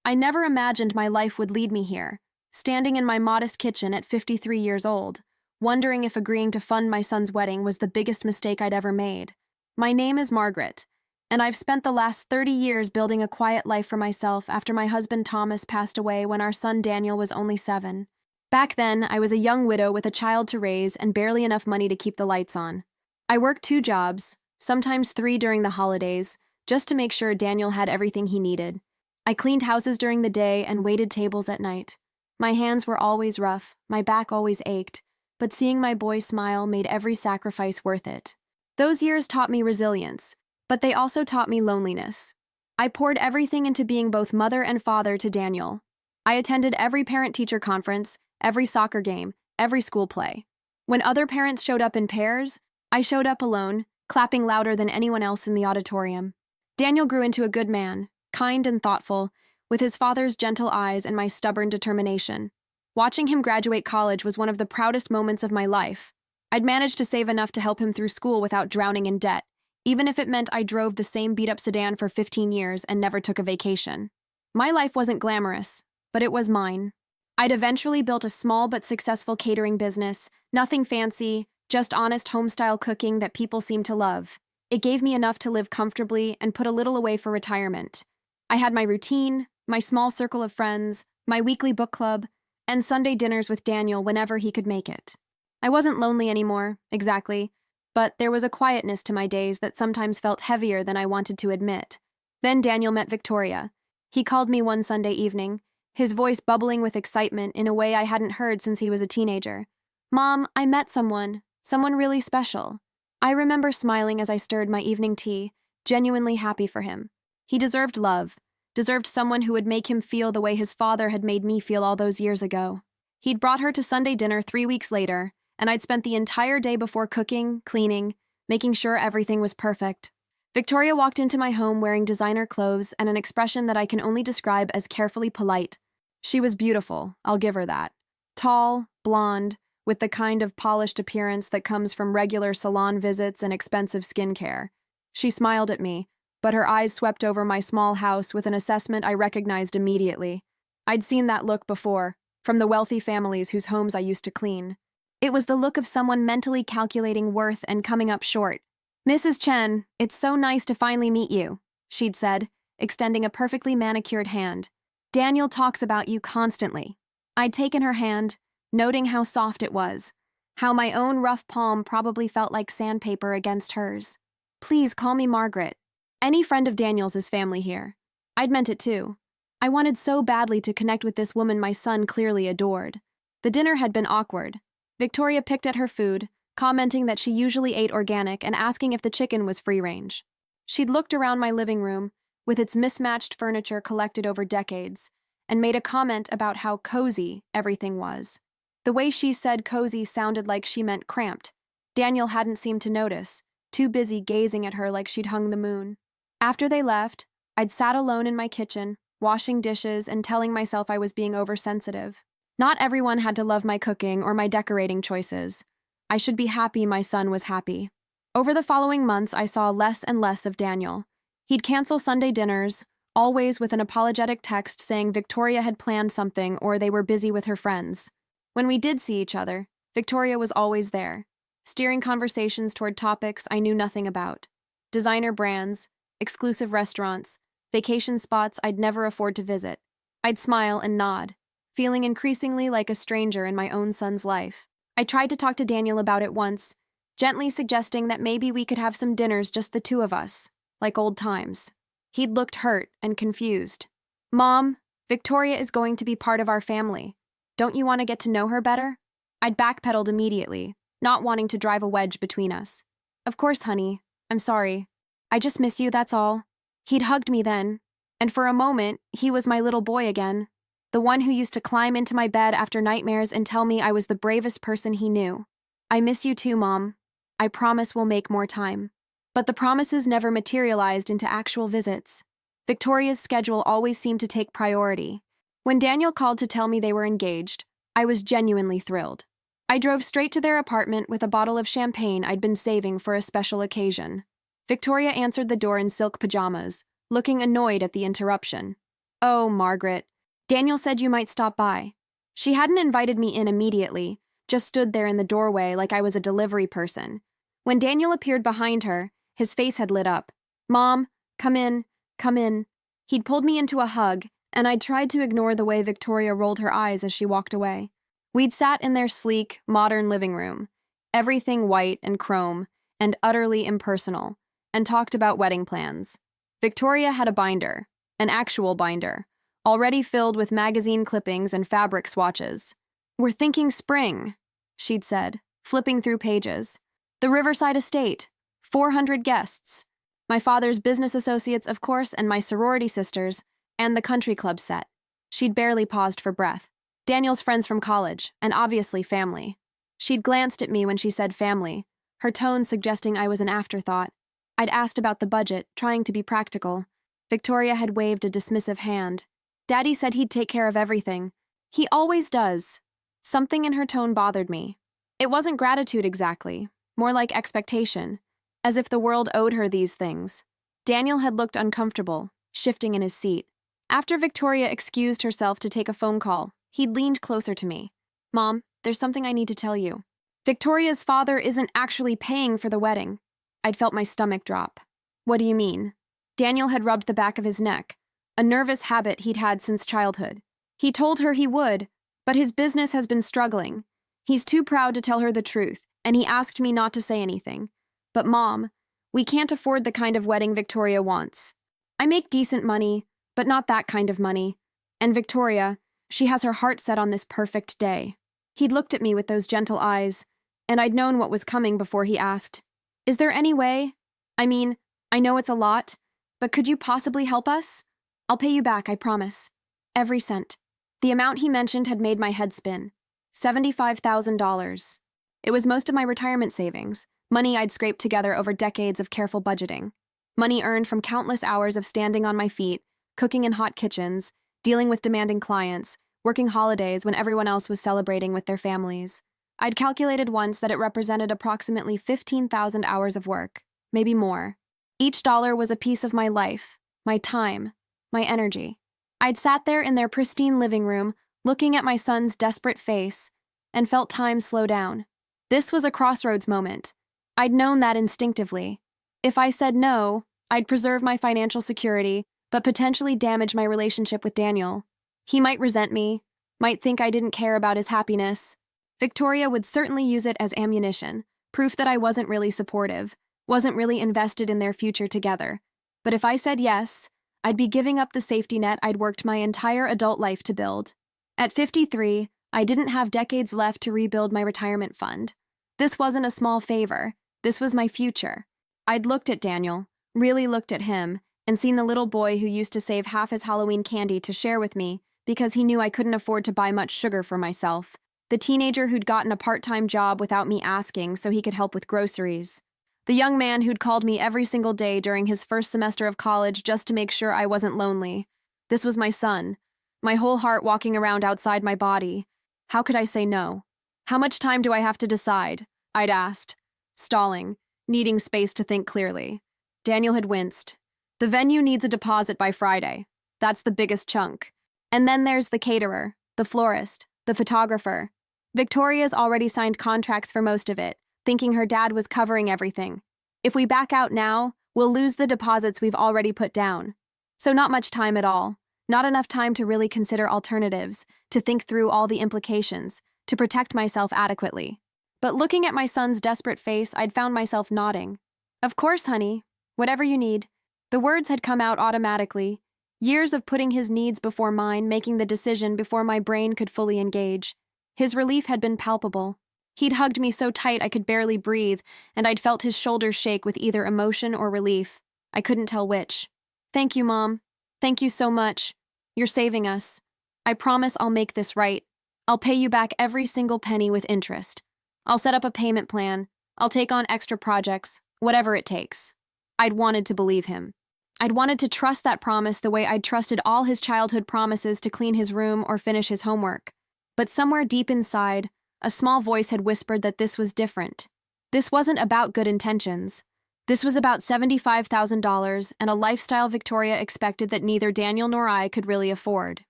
I never imagined my life would lead me here, standing in my modest kitchen at 53 years old, wondering if agreeing to fund my son's wedding was the biggest mistake I'd ever made. My name is Margaret, and I've spent the last 30 years building a quiet life for myself after my husband Thomas passed away when our son Daniel was only 7. Back then, I was a young widow with a child to raise and barely enough money to keep the lights on. I worked 2 jobs, sometimes 3 during the holidays, just to make sure Daniel had everything he needed. I cleaned houses during the day and waited tables at night. My hands were always rough, my back always ached, but seeing my boy smile made every sacrifice worth it. Those years taught me resilience, but they also taught me loneliness. I poured everything into being both mother and father to Daniel. I attended every parent-teacher conference, every soccer game, every school play. When other parents showed up in pairs, I showed up alone, clapping louder than anyone else in the auditorium. Daniel grew into a good man, kind and thoughtful, with his father's gentle eyes and my stubborn determination. Watching him graduate college was one of the proudest moments of my life. I'd managed to save enough to help him through school without drowning in debt, even if it meant I drove the same beat-up sedan for 15 years and never took a vacation. My life wasn't glamorous, but it was mine. I'd eventually built a small but successful catering business, nothing fancy, just honest home-style cooking that people seemed to love. It gave me enough to live comfortably and put a little away for retirement. I had my routine, my small circle of friends, my weekly book club, and Sunday dinners with Daniel whenever he could make it. I wasn't lonely anymore, exactly, but there was a quietness to my days that sometimes felt heavier than I wanted to admit. Then Daniel met Victoria. He called me one Sunday evening, his voice bubbling with excitement in a way I hadn't heard since he was a teenager. "Mom, I met someone really special." I remember smiling as I stirred my evening tea, genuinely happy for him. He deserved love, deserved someone who would make him feel the way his father had made me feel all those years ago. He'd brought her to Sunday dinner 3 weeks later, and I'd spent the entire day before cooking, cleaning, making sure everything was perfect. Victoria walked into my home wearing designer clothes and an expression that I can only describe as carefully polite. She was beautiful, I'll give her that. Tall, blonde, with the kind of polished appearance that comes from regular salon visits and expensive skincare. She smiled at me, but her eyes swept over my small house with an assessment I recognized immediately. I'd seen that look before, from the wealthy families whose homes I used to clean. It was the look of someone mentally calculating worth and coming up short. "Mrs. Chen, it's so nice to finally meet you," she'd said, extending a perfectly manicured hand. "Daniel talks about you constantly." I'd taken her hand, noting how soft it was, how my own rough palm probably felt like sandpaper against hers. "Please call me Margaret. Any friend of Daniel's is family here." I'd meant it too. I wanted so badly to connect with this woman my son clearly adored. The dinner had been awkward. Victoria picked at her food, commenting that she usually ate organic and asking if the chicken was free-range. She'd looked around my living room, with its mismatched furniture collected over decades, and made a comment about how cozy everything was. The way she said cozy sounded like she meant cramped. Daniel hadn't seemed to notice, too busy gazing at her like she'd hung the moon. After they left, I'd sat alone in my kitchen, washing dishes and telling myself I was being oversensitive. Not everyone had to love my cooking or my decorating choices. I should be happy my son was happy. Over the following months, I saw less and less of Daniel. He'd cancel Sunday dinners, always with an apologetic text saying Victoria had planned something or they were busy with her friends. When we did see each other, Victoria was always there, steering conversations toward topics I knew nothing about. Designer brands, exclusive restaurants, vacation spots I'd never afford to visit. I'd smile and nod, feeling increasingly like a stranger in my own son's life. I tried to talk to Daniel about it once, gently suggesting that maybe we could have some dinners just the 2 of us, like old times. He'd looked hurt and confused. "Mom, Victoria is going to be part of our family. Don't you want to get to know her better?" I'd backpedaled immediately, not wanting to drive a wedge between us. "Of course, honey. I'm sorry. I just miss you, that's all." He'd hugged me then, and for a moment, he was my little boy again, the one who used to climb into my bed after nightmares and tell me I was the bravest person he knew. "I miss you too, Mom. I promise we'll make more time." But the promises never materialized into actual visits. Victoria's schedule always seemed to take priority. When Daniel called to tell me they were engaged, I was genuinely thrilled. I drove straight to their apartment with a bottle of champagne I'd been saving for a special occasion. Victoria answered the door in silk pajamas, looking annoyed at the interruption. Oh, Margaret. Daniel said you might stop by. She hadn't invited me in immediately, just stood there in the doorway like I was a delivery person. When Daniel appeared behind her, his face had lit up. Mom, come in, come in. He'd pulled me into a hug, and I'd tried to ignore the way Victoria rolled her eyes as she walked away. We'd sat in their sleek, modern living room, everything white and chrome, and utterly impersonal, and talked about wedding plans. Victoria had a binder, an actual binder, already filled with magazine clippings and fabric swatches. We're thinking spring, she'd said, flipping through pages. The Riverside Estate, 400 guests. My father's business associates, of course, and my sorority sisters, and the country club set. She'd barely paused for breath. Daniel's friends from college, and obviously family. She'd glanced at me when she said family, her tone suggesting I was an afterthought. I'd asked about the budget, trying to be practical. Victoria had waved a dismissive hand. Daddy said he'd take care of everything. He always does. Something in her tone bothered me. It wasn't gratitude exactly, more like expectation, as if the world owed her these things. Daniel had looked uncomfortable, shifting in his seat. After Victoria excused herself to take a phone call, he'd leaned closer to me. Mom, there's something I need to tell you. Victoria's father isn't actually paying for the wedding. I'd felt my stomach drop. What do you mean? Daniel had rubbed the back of his neck, a nervous habit he'd had since childhood. He told her he would, but his business has been struggling. He's too proud to tell her the truth, and he asked me not to say anything. But Mom, we can't afford the kind of wedding Victoria wants. I make decent money, but not that kind of money. And Victoria, she has her heart set on this perfect day. He'd looked at me with those gentle eyes, and I'd known what was coming before he asked, Is there any way? I mean, I know it's a lot, but could you possibly help us? I'll pay you back, I promise. Every cent. The amount he mentioned had made my head spin. $75,000. It was most of my retirement savings, money I'd scraped together over decades of careful budgeting. Money earned from countless hours of standing on my feet, cooking in hot kitchens, dealing with demanding clients, working holidays when everyone else was celebrating with their families. I'd calculated once that it represented approximately 15,000 hours of work, maybe more. Each dollar was a piece of my life, my time, my energy. I'd sat there in their pristine living room, looking at my son's desperate face, and felt time slow down. This was a crossroads moment. I'd known that instinctively. If I said no, I'd preserve my financial security, but potentially damage my relationship with Daniel. He might resent me, might think I didn't care about his happiness. Victoria would certainly use it as ammunition, proof that I wasn't really supportive, wasn't really invested in their future together. But if I said yes, I'd be giving up the safety net I'd worked my entire adult life to build. At 53, I didn't have decades left to rebuild my retirement fund. This wasn't a small favor. This was my future. I'd looked at Daniel, really looked at him, and seen the little boy who used to save half his Halloween candy to share with me because he knew I couldn't afford to buy much sugar for myself. The teenager who'd gotten a part-time job without me asking so he could help with groceries. The young man who'd called me every single day during his first semester of college just to make sure I wasn't lonely. This was my son, my whole heart walking around outside my body. How could I say no? How much time do I have to decide? I'd asked, stalling, needing space to think clearly. Daniel had winced. The venue needs a deposit by Friday. That's the biggest chunk. And then there's the caterer, the florist, the photographer. Victoria's already signed contracts for most of it, thinking her dad was covering everything. If we back out now, we'll lose the deposits we've already put down. So not much time at all. Not enough time to really consider alternatives, to think through all the implications, to protect myself adequately. But looking at my son's desperate face, I'd found myself nodding. Of course, honey. Whatever you need. The words had come out automatically. Years of putting his needs before mine, making the decision before my brain could fully engage. His relief had been palpable. He'd hugged me so tight I could barely breathe, and I'd felt his shoulders shake with either emotion or relief. I couldn't tell which. Thank you, Mom. Thank you so much. You're saving us. I promise I'll make this right. I'll pay you back every single penny with interest. I'll set up a payment plan. I'll take on extra projects, whatever it takes. I'd wanted to believe him. I'd wanted to trust that promise the way I'd trusted all his childhood promises to clean his room or finish his homework. But somewhere deep inside, a small voice had whispered that this was different. This wasn't about good intentions. This was about $75,000 and a lifestyle Victoria expected that neither Daniel nor I could really afford.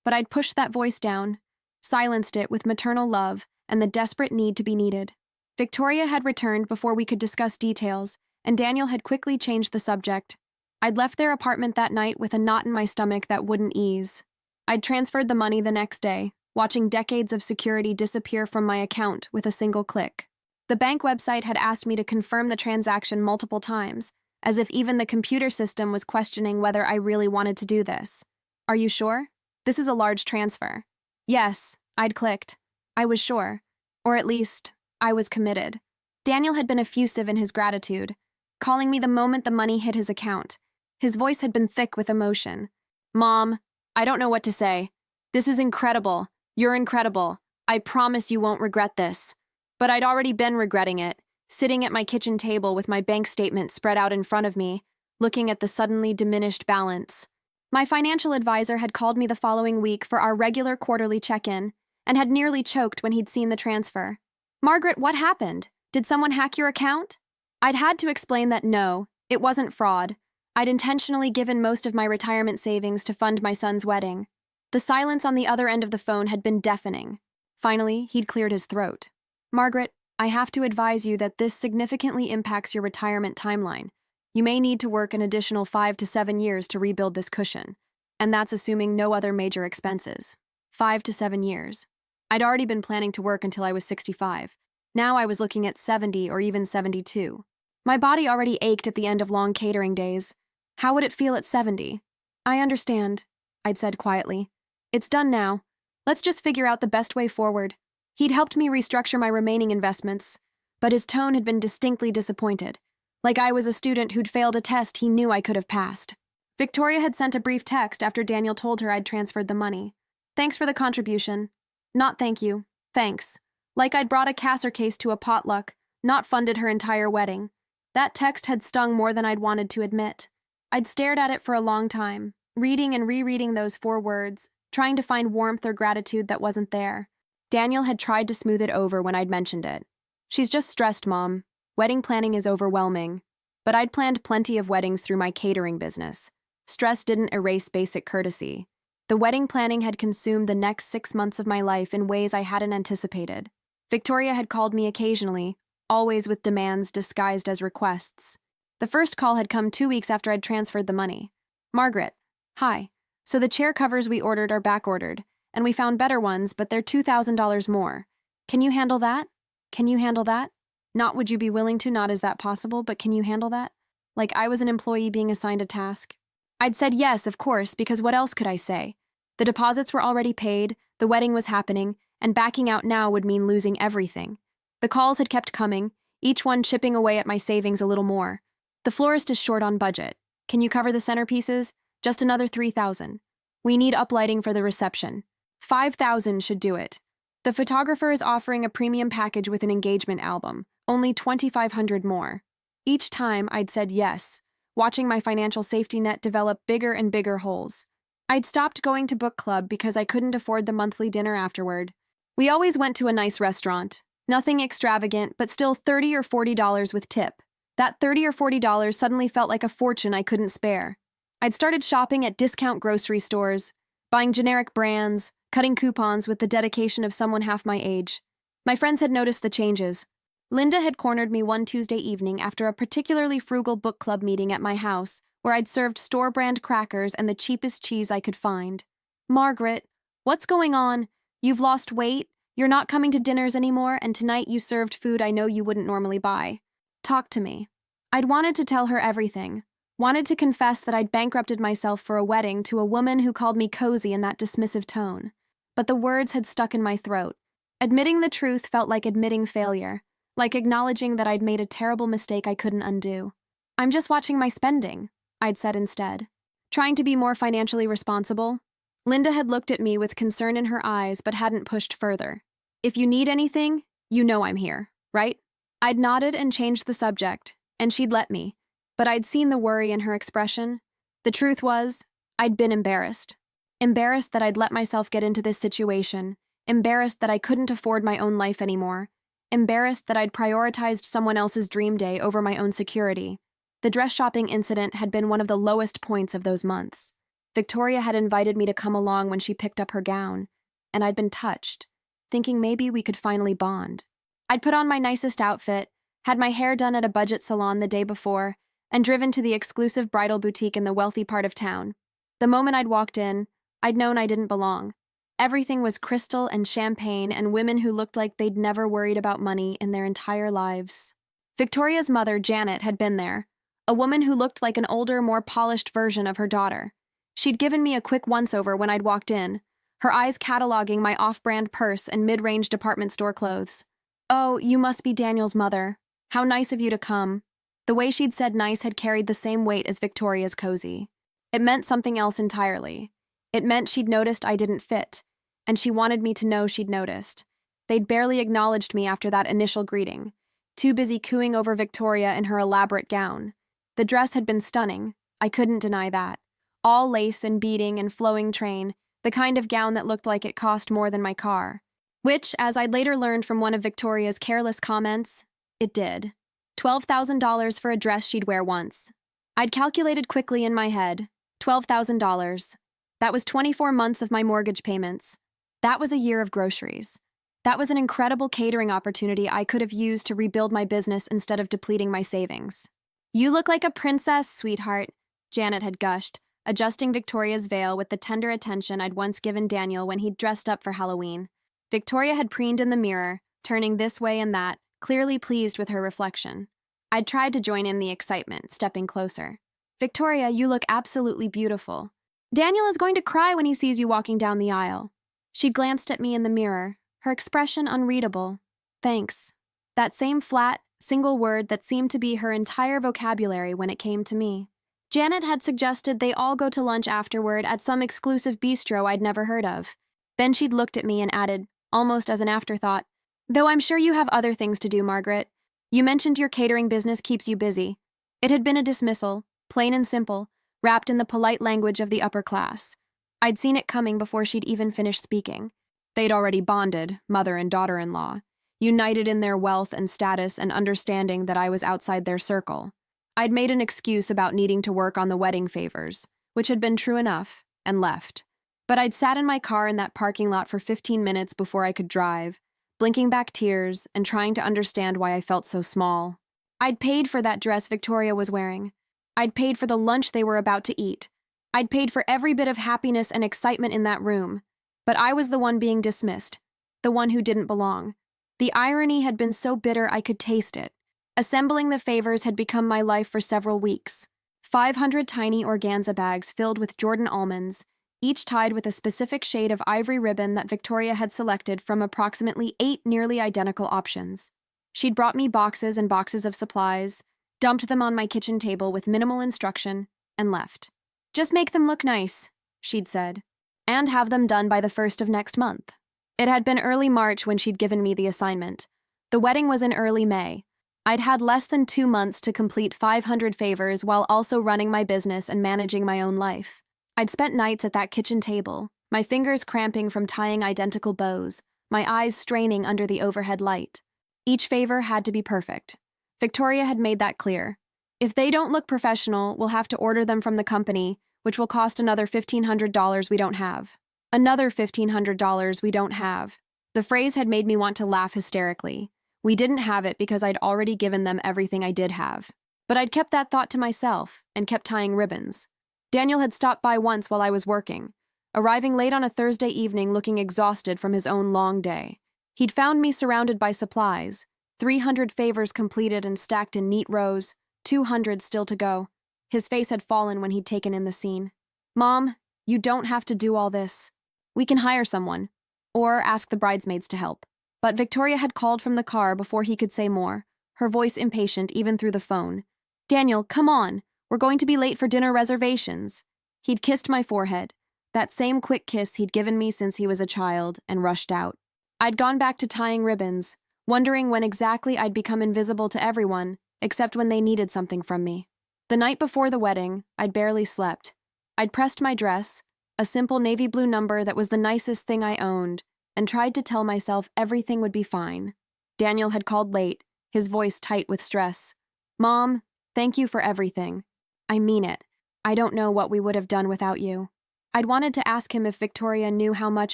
But I'd pushed that voice down, silenced it with maternal love and the desperate need to be needed. Victoria had returned before we could discuss details, and Daniel had quickly changed the subject. I'd left their apartment that night with a knot in my stomach that wouldn't ease. I'd transferred the money the next day, watching decades of security disappear from my account with a single click. The bank website had asked me to confirm the transaction multiple times, as if even the computer system was questioning whether I really wanted to do this. Are you sure? This is a large transfer. Yes, I'd clicked. I was sure. Or at least, I was committed. Daniel had been effusive in his gratitude, calling me the moment the money hit his account. His voice had been thick with emotion. Mom, I don't know what to say. This is incredible. You're incredible. I promise you won't regret this. But I'd already been regretting it, sitting at my kitchen table with my bank statement spread out in front of me, looking at the suddenly diminished balance. My financial advisor had called me the following week for our regular quarterly check-in and had nearly choked when he'd seen the transfer. Margaret, what happened? Did someone hack your account? I'd had to explain that no, it wasn't fraud. I'd intentionally given most of my retirement savings to fund my son's wedding. The silence on the other end of the phone had been deafening. Finally, he'd cleared his throat. Margaret, I have to advise you that this significantly impacts your retirement timeline. You may need to work an additional 5 to 7 years to rebuild this cushion, and that's assuming no other major expenses. 5 to 7 years. I'd already been planning to work until I was 65. Now I was looking at 70 or even 72. My body already ached at the end of long catering days. How would it feel at 70? I understand, I'd said quietly. It's done now. Let's just figure out the best way forward. He'd helped me restructure my remaining investments, but his tone had been distinctly disappointed, like I was a student who'd failed a test he knew I could have passed. Victoria had sent a brief text after Daniel told her I'd transferred the money. Thanks for the contribution. Not thank you. Thanks. Like I'd brought a casser case to a potluck, not funded her entire wedding. That text had stung more than I'd wanted to admit. I'd stared at it for a long time, reading and rereading those 4 words, trying to find warmth or gratitude that wasn't there. Daniel had tried to smooth it over when I'd mentioned it. She's just stressed, Mom. Wedding planning is overwhelming. But I'd planned plenty of weddings through my catering business. Stress didn't erase basic courtesy. The wedding planning had consumed the next 6 months of my life in ways I hadn't anticipated. Victoria had called me occasionally, always with demands disguised as requests. The first call had come 2 weeks after I'd transferred the money. Margaret, hi. So the chair covers we ordered are back-ordered, and we found better ones, but they're $2,000 more. Can you handle that? Can you handle that? Not would you be willing to, not is that possible, but can you handle that? Like I was an employee being assigned a task. I'd said yes, of course, because what else could I say? The deposits were already paid, the wedding was happening, and backing out now would mean losing everything. The calls had kept coming, each one chipping away at my savings a little more. The florist is short on budget. Can you cover the centerpieces? Just another $3,000. We need uplighting for the reception. $5,000 should do it. The photographer is offering a premium package with an engagement album, only $2,500 more. Each time I'd said yes, watching my financial safety net develop bigger and bigger holes. I'd stopped going to book club because I couldn't afford the monthly dinner afterward. We always went to a nice restaurant. Nothing extravagant, but still $30 or $40 with tip. That $30 or $40 suddenly felt like a fortune I couldn't spare. I'd started shopping at discount grocery stores, buying generic brands, cutting coupons with the dedication of someone half my age. My friends had noticed the changes. Linda had cornered me one Tuesday evening after a particularly frugal book club meeting at my house, where I'd served store-brand crackers and the cheapest cheese I could find. Margaret, what's going on? You've lost weight, you're not coming to dinners anymore, and tonight you served food I know you wouldn't normally buy. Talk to me. I'd wanted to tell her everything. Wanted to confess that I'd bankrupted myself for a wedding to a woman who called me cozy in that dismissive tone. But the words had stuck in my throat. Admitting the truth felt like admitting failure, like acknowledging that I'd made a terrible mistake I couldn't undo. I'm just watching my spending, I'd said instead. Trying to be more financially responsible. Linda had looked at me with concern in her eyes but hadn't pushed further. If you need anything, you know I'm here, right? I'd nodded and changed the subject, and she'd let me. But I'd seen the worry in her expression. The truth was, I'd been embarrassed. Embarrassed that I'd let myself get into this situation. Embarrassed that I couldn't afford my own life anymore. Embarrassed that I'd prioritized someone else's dream day over my own security. The dress shopping incident had been one of the lowest points of those months. Victoria had invited me to come along when she picked up her gown, and I'd been touched, thinking maybe we could finally bond. I'd put on my nicest outfit, had my hair done at a budget salon the day before, and driven to the exclusive bridal boutique in the wealthy part of town. The moment I'd walked in, I'd known I didn't belong. Everything was crystal and champagne and women who looked like they'd never worried about money in their entire lives. Victoria's mother, Janet, had been there, a woman who looked like an older, more polished version of her daughter. She'd given me a quick once-over when I'd walked in, her eyes cataloging my off-brand purse and mid-range department store clothes. "Oh, you must be Daniel's mother. How nice of you to come." The way she'd said nice had carried the same weight as Victoria's cozy. It meant something else entirely. It meant she'd noticed I didn't fit, and she wanted me to know she'd noticed. They'd barely acknowledged me after that initial greeting, too busy cooing over Victoria in her elaborate gown. The dress had been stunning, I couldn't deny that. All lace and beading and flowing train, the kind of gown that looked like it cost more than my car. Which, as I'd later learned from one of Victoria's careless comments, it did. $12,000 for a dress she'd wear once. I'd calculated quickly in my head. $12,000. That was 24 months of my mortgage payments. That was a year of groceries. That was an incredible catering opportunity I could have used to rebuild my business instead of depleting my savings. "You look like a princess, sweetheart," Janet had gushed, adjusting Victoria's veil with the tender attention I'd once given Daniel when he'd dressed up for Halloween. Victoria had preened in the mirror, turning this way and that, clearly pleased with her reflection. I'd tried to join in the excitement, stepping closer. "Victoria, you look absolutely beautiful. Daniel is going to cry when he sees you walking down the aisle." She glanced at me in the mirror, her expression unreadable. "Thanks." That same flat, single word that seemed to be her entire vocabulary when it came to me. Janet had suggested they all go to lunch afterward at some exclusive bistro I'd never heard of. Then she'd looked at me and added, almost as an afterthought, "Though I'm sure you have other things to do, Margaret. You mentioned your catering business keeps you busy." It had been a dismissal, plain and simple, wrapped in the polite language of the upper class. I'd seen it coming before she'd even finished speaking. They'd already bonded, mother and daughter-in-law, united in their wealth and status and understanding that I was outside their circle. I'd made an excuse about needing to work on the wedding favors, which had been true enough, and left. But I'd sat in my car in that parking lot for 15 minutes before I could drive, blinking back tears and trying to understand why I felt so small. I'd paid for that dress Victoria was wearing. I'd paid for the lunch they were about to eat. I'd paid for every bit of happiness and excitement in that room. But I was the one being dismissed, the one who didn't belong. The irony had been so bitter I could taste it. Assembling the favors had become my life for several weeks. 500 tiny organza bags filled with Jordan almonds, each tied with a specific shade of ivory ribbon that Victoria had selected from approximately 8 nearly identical options. She'd brought me boxes and boxes of supplies, dumped them on my kitchen table with minimal instruction, and left. "Just make them look nice," she'd said, "and have them done by the 1st of next month." It had been early March when she'd given me the assignment. The wedding was in early May. I'd had less than 2 months to complete 500 favors while also running my business and managing my own life. I'd spent nights at that kitchen table, my fingers cramping from tying identical bows, my eyes straining under the overhead light. Each favor had to be perfect. Victoria had made that clear. "If they don't look professional, we'll have to order them from the company, which will cost another $1,500 we don't have. Another $1,500 we don't have." The phrase had made me want to laugh hysterically. We didn't have it because I'd already given them everything I did have. But I'd kept that thought to myself and kept tying ribbons. Daniel had stopped by once while I was working, arriving late on a Thursday evening looking exhausted from his own long day. He'd found me surrounded by supplies, 300 favors completed and stacked in neat rows, 200 still to go. His face had fallen when he'd taken in the scene. "Mom, you don't have to do all this. We can hire someone, or ask the bridesmaids to help." But Victoria had called from the car before he could say more, her voice impatient even through the phone. "Daniel, come on. We're going to be late for dinner reservations." He'd kissed my forehead, that same quick kiss he'd given me since he was a child, and rushed out. I'd gone back to tying ribbons, wondering when exactly I'd become invisible to everyone, except when they needed something from me. The night before the wedding, I'd barely slept. I'd pressed my dress, a simple navy blue number that was the nicest thing I owned, and tried to tell myself everything would be fine. Daniel had called late, his voice tight with stress. "Mom, Thank you for everything. I mean it. I don't know what we would have done without you. I'd wanted to ask him if Victoria knew how much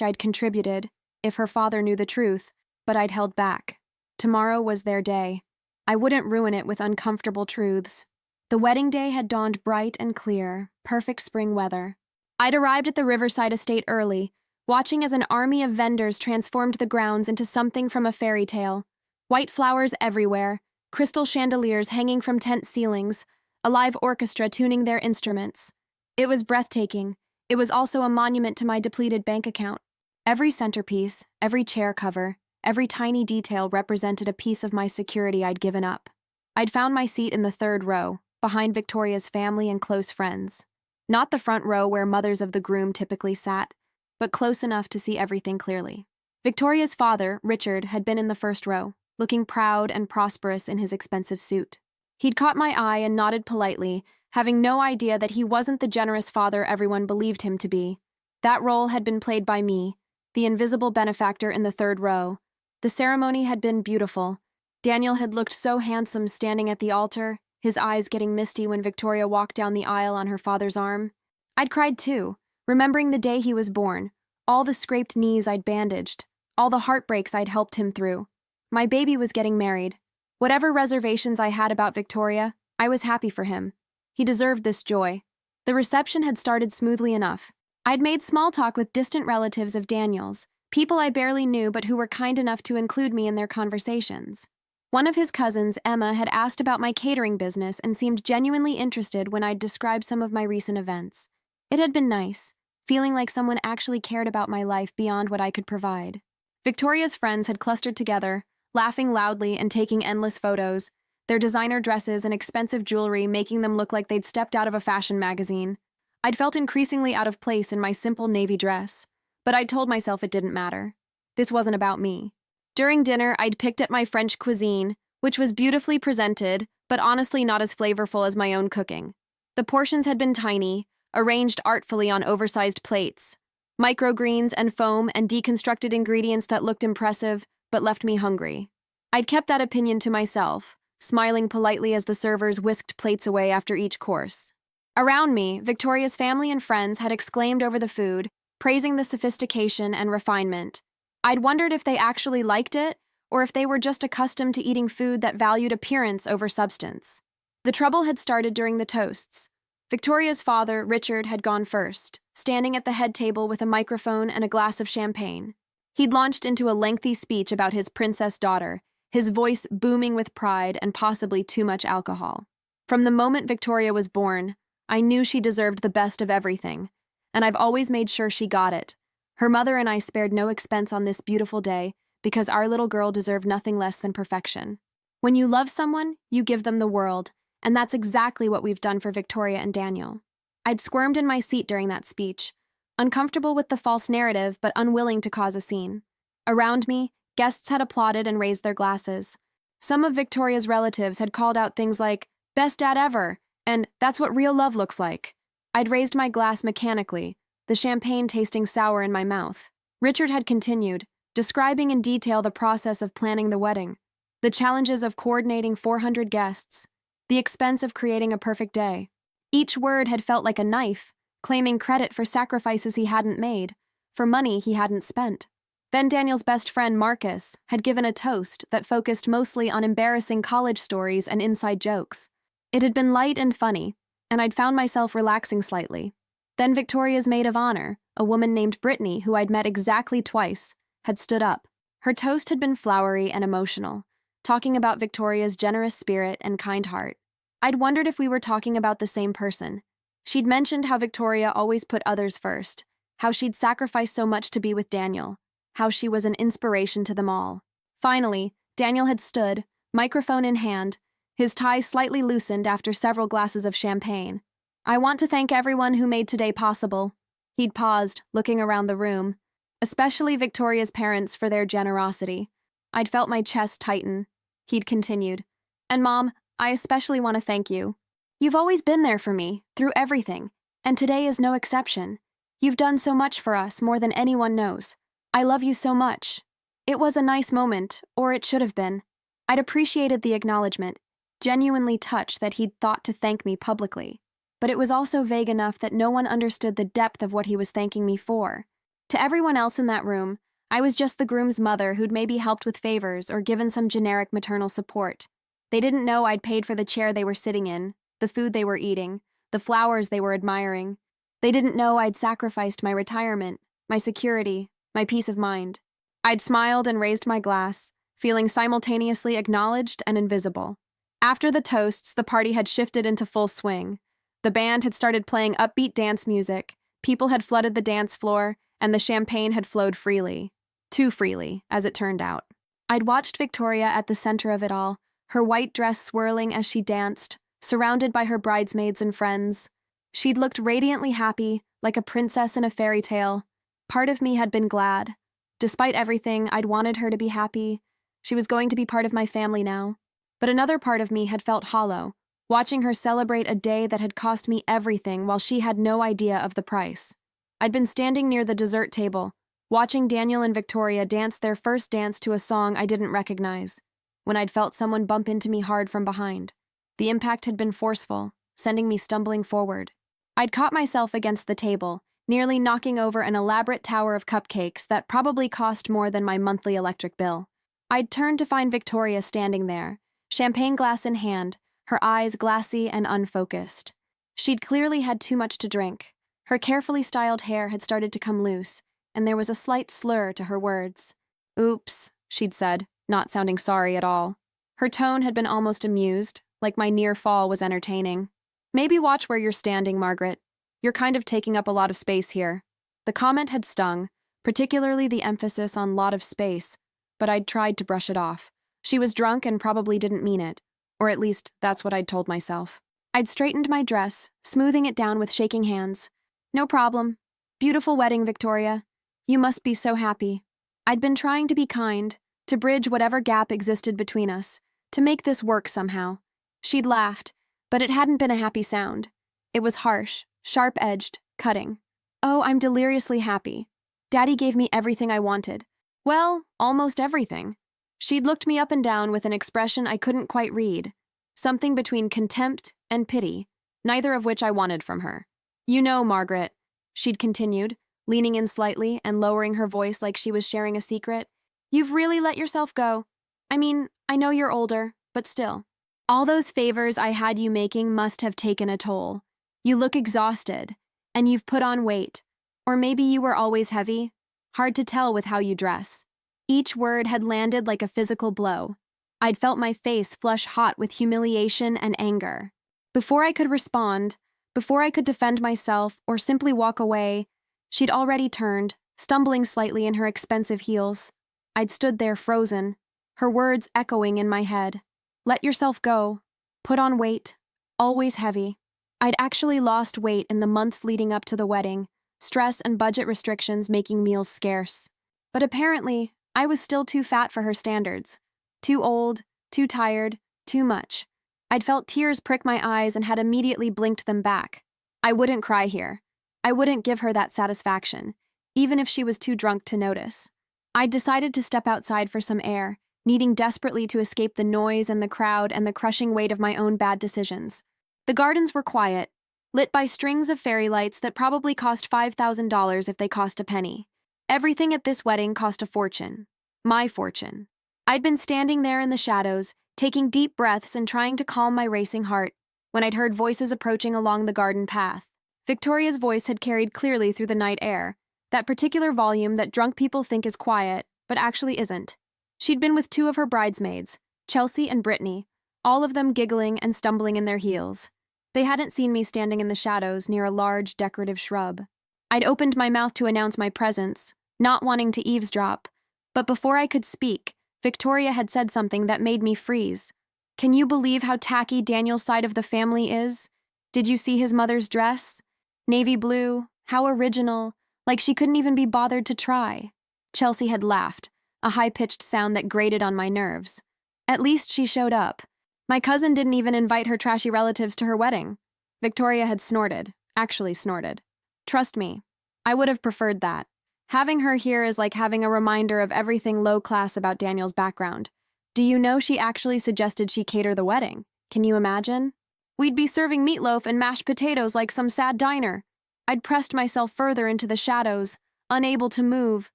I'd contributed, if her father knew the truth, but I'd held back. Tomorrow was their day. I wouldn't ruin it with uncomfortable truths. The wedding day had dawned bright and clear, perfect spring weather. I'd arrived at the Riverside estate early, watching as an army of vendors transformed the grounds into something from a fairy tale. White flowers everywhere, crystal chandeliers hanging from tent ceilings, a live orchestra tuning their instruments. It was breathtaking. It was also a monument to my depleted bank account. Every centerpiece, every chair cover, every tiny detail represented a piece of my security I'd given up. I'd found my seat in the third row, behind Victoria's family and close friends. Not the front row where mothers of the groom typically sat, but close enough to see everything clearly. Victoria's father, Richard, had been in the first row, looking proud and prosperous in his expensive suit. He'd caught my eye and nodded politely, having no idea that he wasn't the generous father everyone believed him to be. That role had been played by me, the invisible benefactor in the third row. The ceremony had been beautiful. Daniel had looked so handsome standing at the altar, his eyes getting misty when Victoria walked down the aisle on her father's arm. I'd cried too, remembering the day he was born, all the scraped knees I'd bandaged, all the heartbreaks I'd helped him through. My baby was getting married. Whatever reservations I had about Victoria, I was happy for him. He deserved this joy. The reception had started smoothly enough. I'd made small talk with distant relatives of Daniel's, people I barely knew but who were kind enough to include me in their conversations. One of his cousins, Emma, had asked about my catering business and seemed genuinely interested when I'd described some of my recent events. It had been nice, feeling like someone actually cared about my life beyond what I could provide. Victoria's friends had clustered together, laughing loudly and taking endless photos, their designer dresses and expensive jewelry making them look like they'd stepped out of a fashion magazine. I'd felt increasingly out of place in my simple navy dress, but I'd told myself it didn't matter. This wasn't about me. During dinner, I'd picked at my French cuisine, which was beautifully presented, but honestly not as flavorful as my own cooking. The portions had been tiny, arranged artfully on oversized plates. Microgreens and foam and deconstructed ingredients that looked impressive, but left me hungry. I'd kept that opinion to myself, smiling politely as the servers whisked plates away after each course. Around me, Victoria's family and friends had exclaimed over the food, praising the sophistication and refinement. I'd wondered if they actually liked it, or if they were just accustomed to eating food that valued appearance over substance. The trouble had started during the toasts. Victoria's father, Richard, had gone first, standing at the head table with a microphone and a glass of champagne. He'd launched into a lengthy speech about his princess daughter, his voice booming with pride and possibly too much alcohol. From the moment Victoria was born, I knew she deserved the best of everything, and I've always made sure she got it. Her mother and I spared no expense on this beautiful day because our little girl deserved nothing less than perfection. When you love someone, you give them the world, and that's exactly what we've done for Victoria and Daniel. I'd squirmed in my seat during that speech, uncomfortable with the false narrative but unwilling to cause a scene. Around me, guests had applauded and raised their glasses. Some of Victoria's relatives had called out things like, "Best dad ever," and "That's what real love looks like." I'd raised my glass mechanically, the champagne tasting sour in my mouth. Richard had continued, describing in detail the process of planning the wedding, the challenges of coordinating 400 guests, the expense of creating a perfect day. Each word had felt like a knife, claiming credit for sacrifices he hadn't made, for money he hadn't spent. Then Daniel's best friend, Marcus, had given a toast that focused mostly on embarrassing college stories and inside jokes. It had been light and funny, and I'd found myself relaxing slightly. Then Victoria's maid of honor, a woman named Brittany, who I'd met exactly twice, had stood up. Her toast had been flowery and emotional, talking about Victoria's generous spirit and kind heart. I'd wondered if we were talking about the same person. She'd mentioned how Victoria always put others first, how she'd sacrificed so much to be with Daniel, how she was an inspiration to them all. Finally, Daniel had stood, microphone in hand, his tie slightly loosened after several glasses of champagne. "I want to thank everyone who made today possible." He'd paused, looking around the room, especially Victoria's parents for their generosity. I'd felt my chest tighten. He'd continued, "And Mom, I especially want to thank you. You've always been there for me, through everything, and today is no exception. You've done so much for us, more than anyone knows. I love you so much." It was a nice moment, or it should have been. I'd appreciated the acknowledgement, genuinely touched that he'd thought to thank me publicly. But it was also vague enough that no one understood the depth of what he was thanking me for. To everyone else in that room, I was just the groom's mother who'd maybe helped with favors or given some generic maternal support. They didn't know I'd paid for the chair they were sitting in, the food they were eating, the flowers they were admiring. They didn't know I'd sacrificed my retirement, my security, my peace of mind. I'd smiled and raised my glass, feeling simultaneously acknowledged and invisible. After the toasts, the party had shifted into full swing. The band had started playing upbeat dance music, people had flooded the dance floor, and the champagne had flowed freely. Too freely, as it turned out. I'd watched Victoria at the center of it all, her white dress swirling as she danced, surrounded by her bridesmaids and friends. She'd looked radiantly happy, like a princess in a fairy tale. Part of me had been glad. Despite everything, I'd wanted her to be happy. She was going to be part of my family now. But another part of me had felt hollow, watching her celebrate a day that had cost me everything while she had no idea of the price. I'd been standing near the dessert table, watching Daniel and Victoria dance their first dance to a song I didn't recognize, when I'd felt someone bump into me hard from behind. The impact had been forceful, sending me stumbling forward. I'd caught myself against the table, nearly knocking over an elaborate tower of cupcakes that probably cost more than my monthly electric bill. I'd turned to find Victoria standing there, champagne glass in hand, her eyes glassy and unfocused. She'd clearly had too much to drink. Her carefully styled hair had started to come loose, and there was a slight slur to her words. "Oops," she'd said, not sounding sorry at all. Her tone had been almost amused, like my near fall was entertaining. "Maybe watch where you're standing, Margaret. You're kind of taking up a lot of space here." The comment had stung, particularly the emphasis on lot of space, but I'd tried to brush it off. She was drunk and probably didn't mean it, or at least that's what I'd told myself. I'd straightened my dress, smoothing it down with shaking hands. "No problem. Beautiful wedding, Victoria. You must be so happy." I'd been trying to be kind, to bridge whatever gap existed between us, to make this work somehow. She'd laughed, but it hadn't been a happy sound. It was harsh, sharp-edged, cutting. "Oh, I'm deliriously happy. Daddy gave me everything I wanted. Well, almost everything." She'd looked me up and down with an expression I couldn't quite read, something between contempt and pity, neither of which I wanted from her. "You know, Margaret," she'd continued, leaning in slightly and lowering her voice like she was sharing a secret, "you've really let yourself go. I mean, I know you're older, but still. All those favors I had you making must have taken a toll. You look exhausted, and you've put on weight. Or maybe you were always heavy. Hard to tell with how you dress." Each word had landed like a physical blow. I'd felt my face flush hot with humiliation and anger. Before I could respond, before I could defend myself or simply walk away, she'd already turned, stumbling slightly in her expensive heels. I'd stood there frozen, her words echoing in my head. Let yourself go. Put on weight. Always heavy. I'd actually lost weight in the months leading up to the wedding, stress and budget restrictions making meals scarce. But apparently, I was still too fat for her standards. Too old, too tired, too much. I'd felt tears prick my eyes and had immediately blinked them back. I wouldn't cry here. I wouldn't give her that satisfaction, even if she was too drunk to notice. I'd decided to step outside for some air, needing desperately to escape the noise and the crowd and the crushing weight of my own bad decisions. The gardens were quiet, lit by strings of fairy lights that probably cost $5,000 if they cost a penny. Everything at this wedding cost a fortune. My fortune. I'd been standing there in the shadows, taking deep breaths and trying to calm my racing heart, when I'd heard voices approaching along the garden path. Victoria's voice had carried clearly through the night air, that particular volume that drunk people think is quiet, but actually isn't. She'd been with two of her bridesmaids, Chelsea and Brittany, all of them giggling and stumbling in their heels. They hadn't seen me standing in the shadows near a large decorative shrub. I'd opened my mouth to announce my presence, not wanting to eavesdrop, but before I could speak, Victoria had said something that made me freeze. "Can you believe how tacky Daniel's side of the family is? Did you see his mother's dress? Navy blue, how original, like she couldn't even be bothered to try." Chelsea had laughed, a high-pitched sound that grated on my nerves. At least she showed up. My cousin didn't even invite her trashy relatives to her wedding. Victoria had snorted, actually snorted. Trust me, I would have preferred that. Having her here is like having a reminder of everything low-class about Daniel's background. Do you know she actually suggested she cater the wedding? Can you imagine? We'd be serving meatloaf and mashed potatoes like some sad diner. I'd pressed myself further into the shadows, unable to move,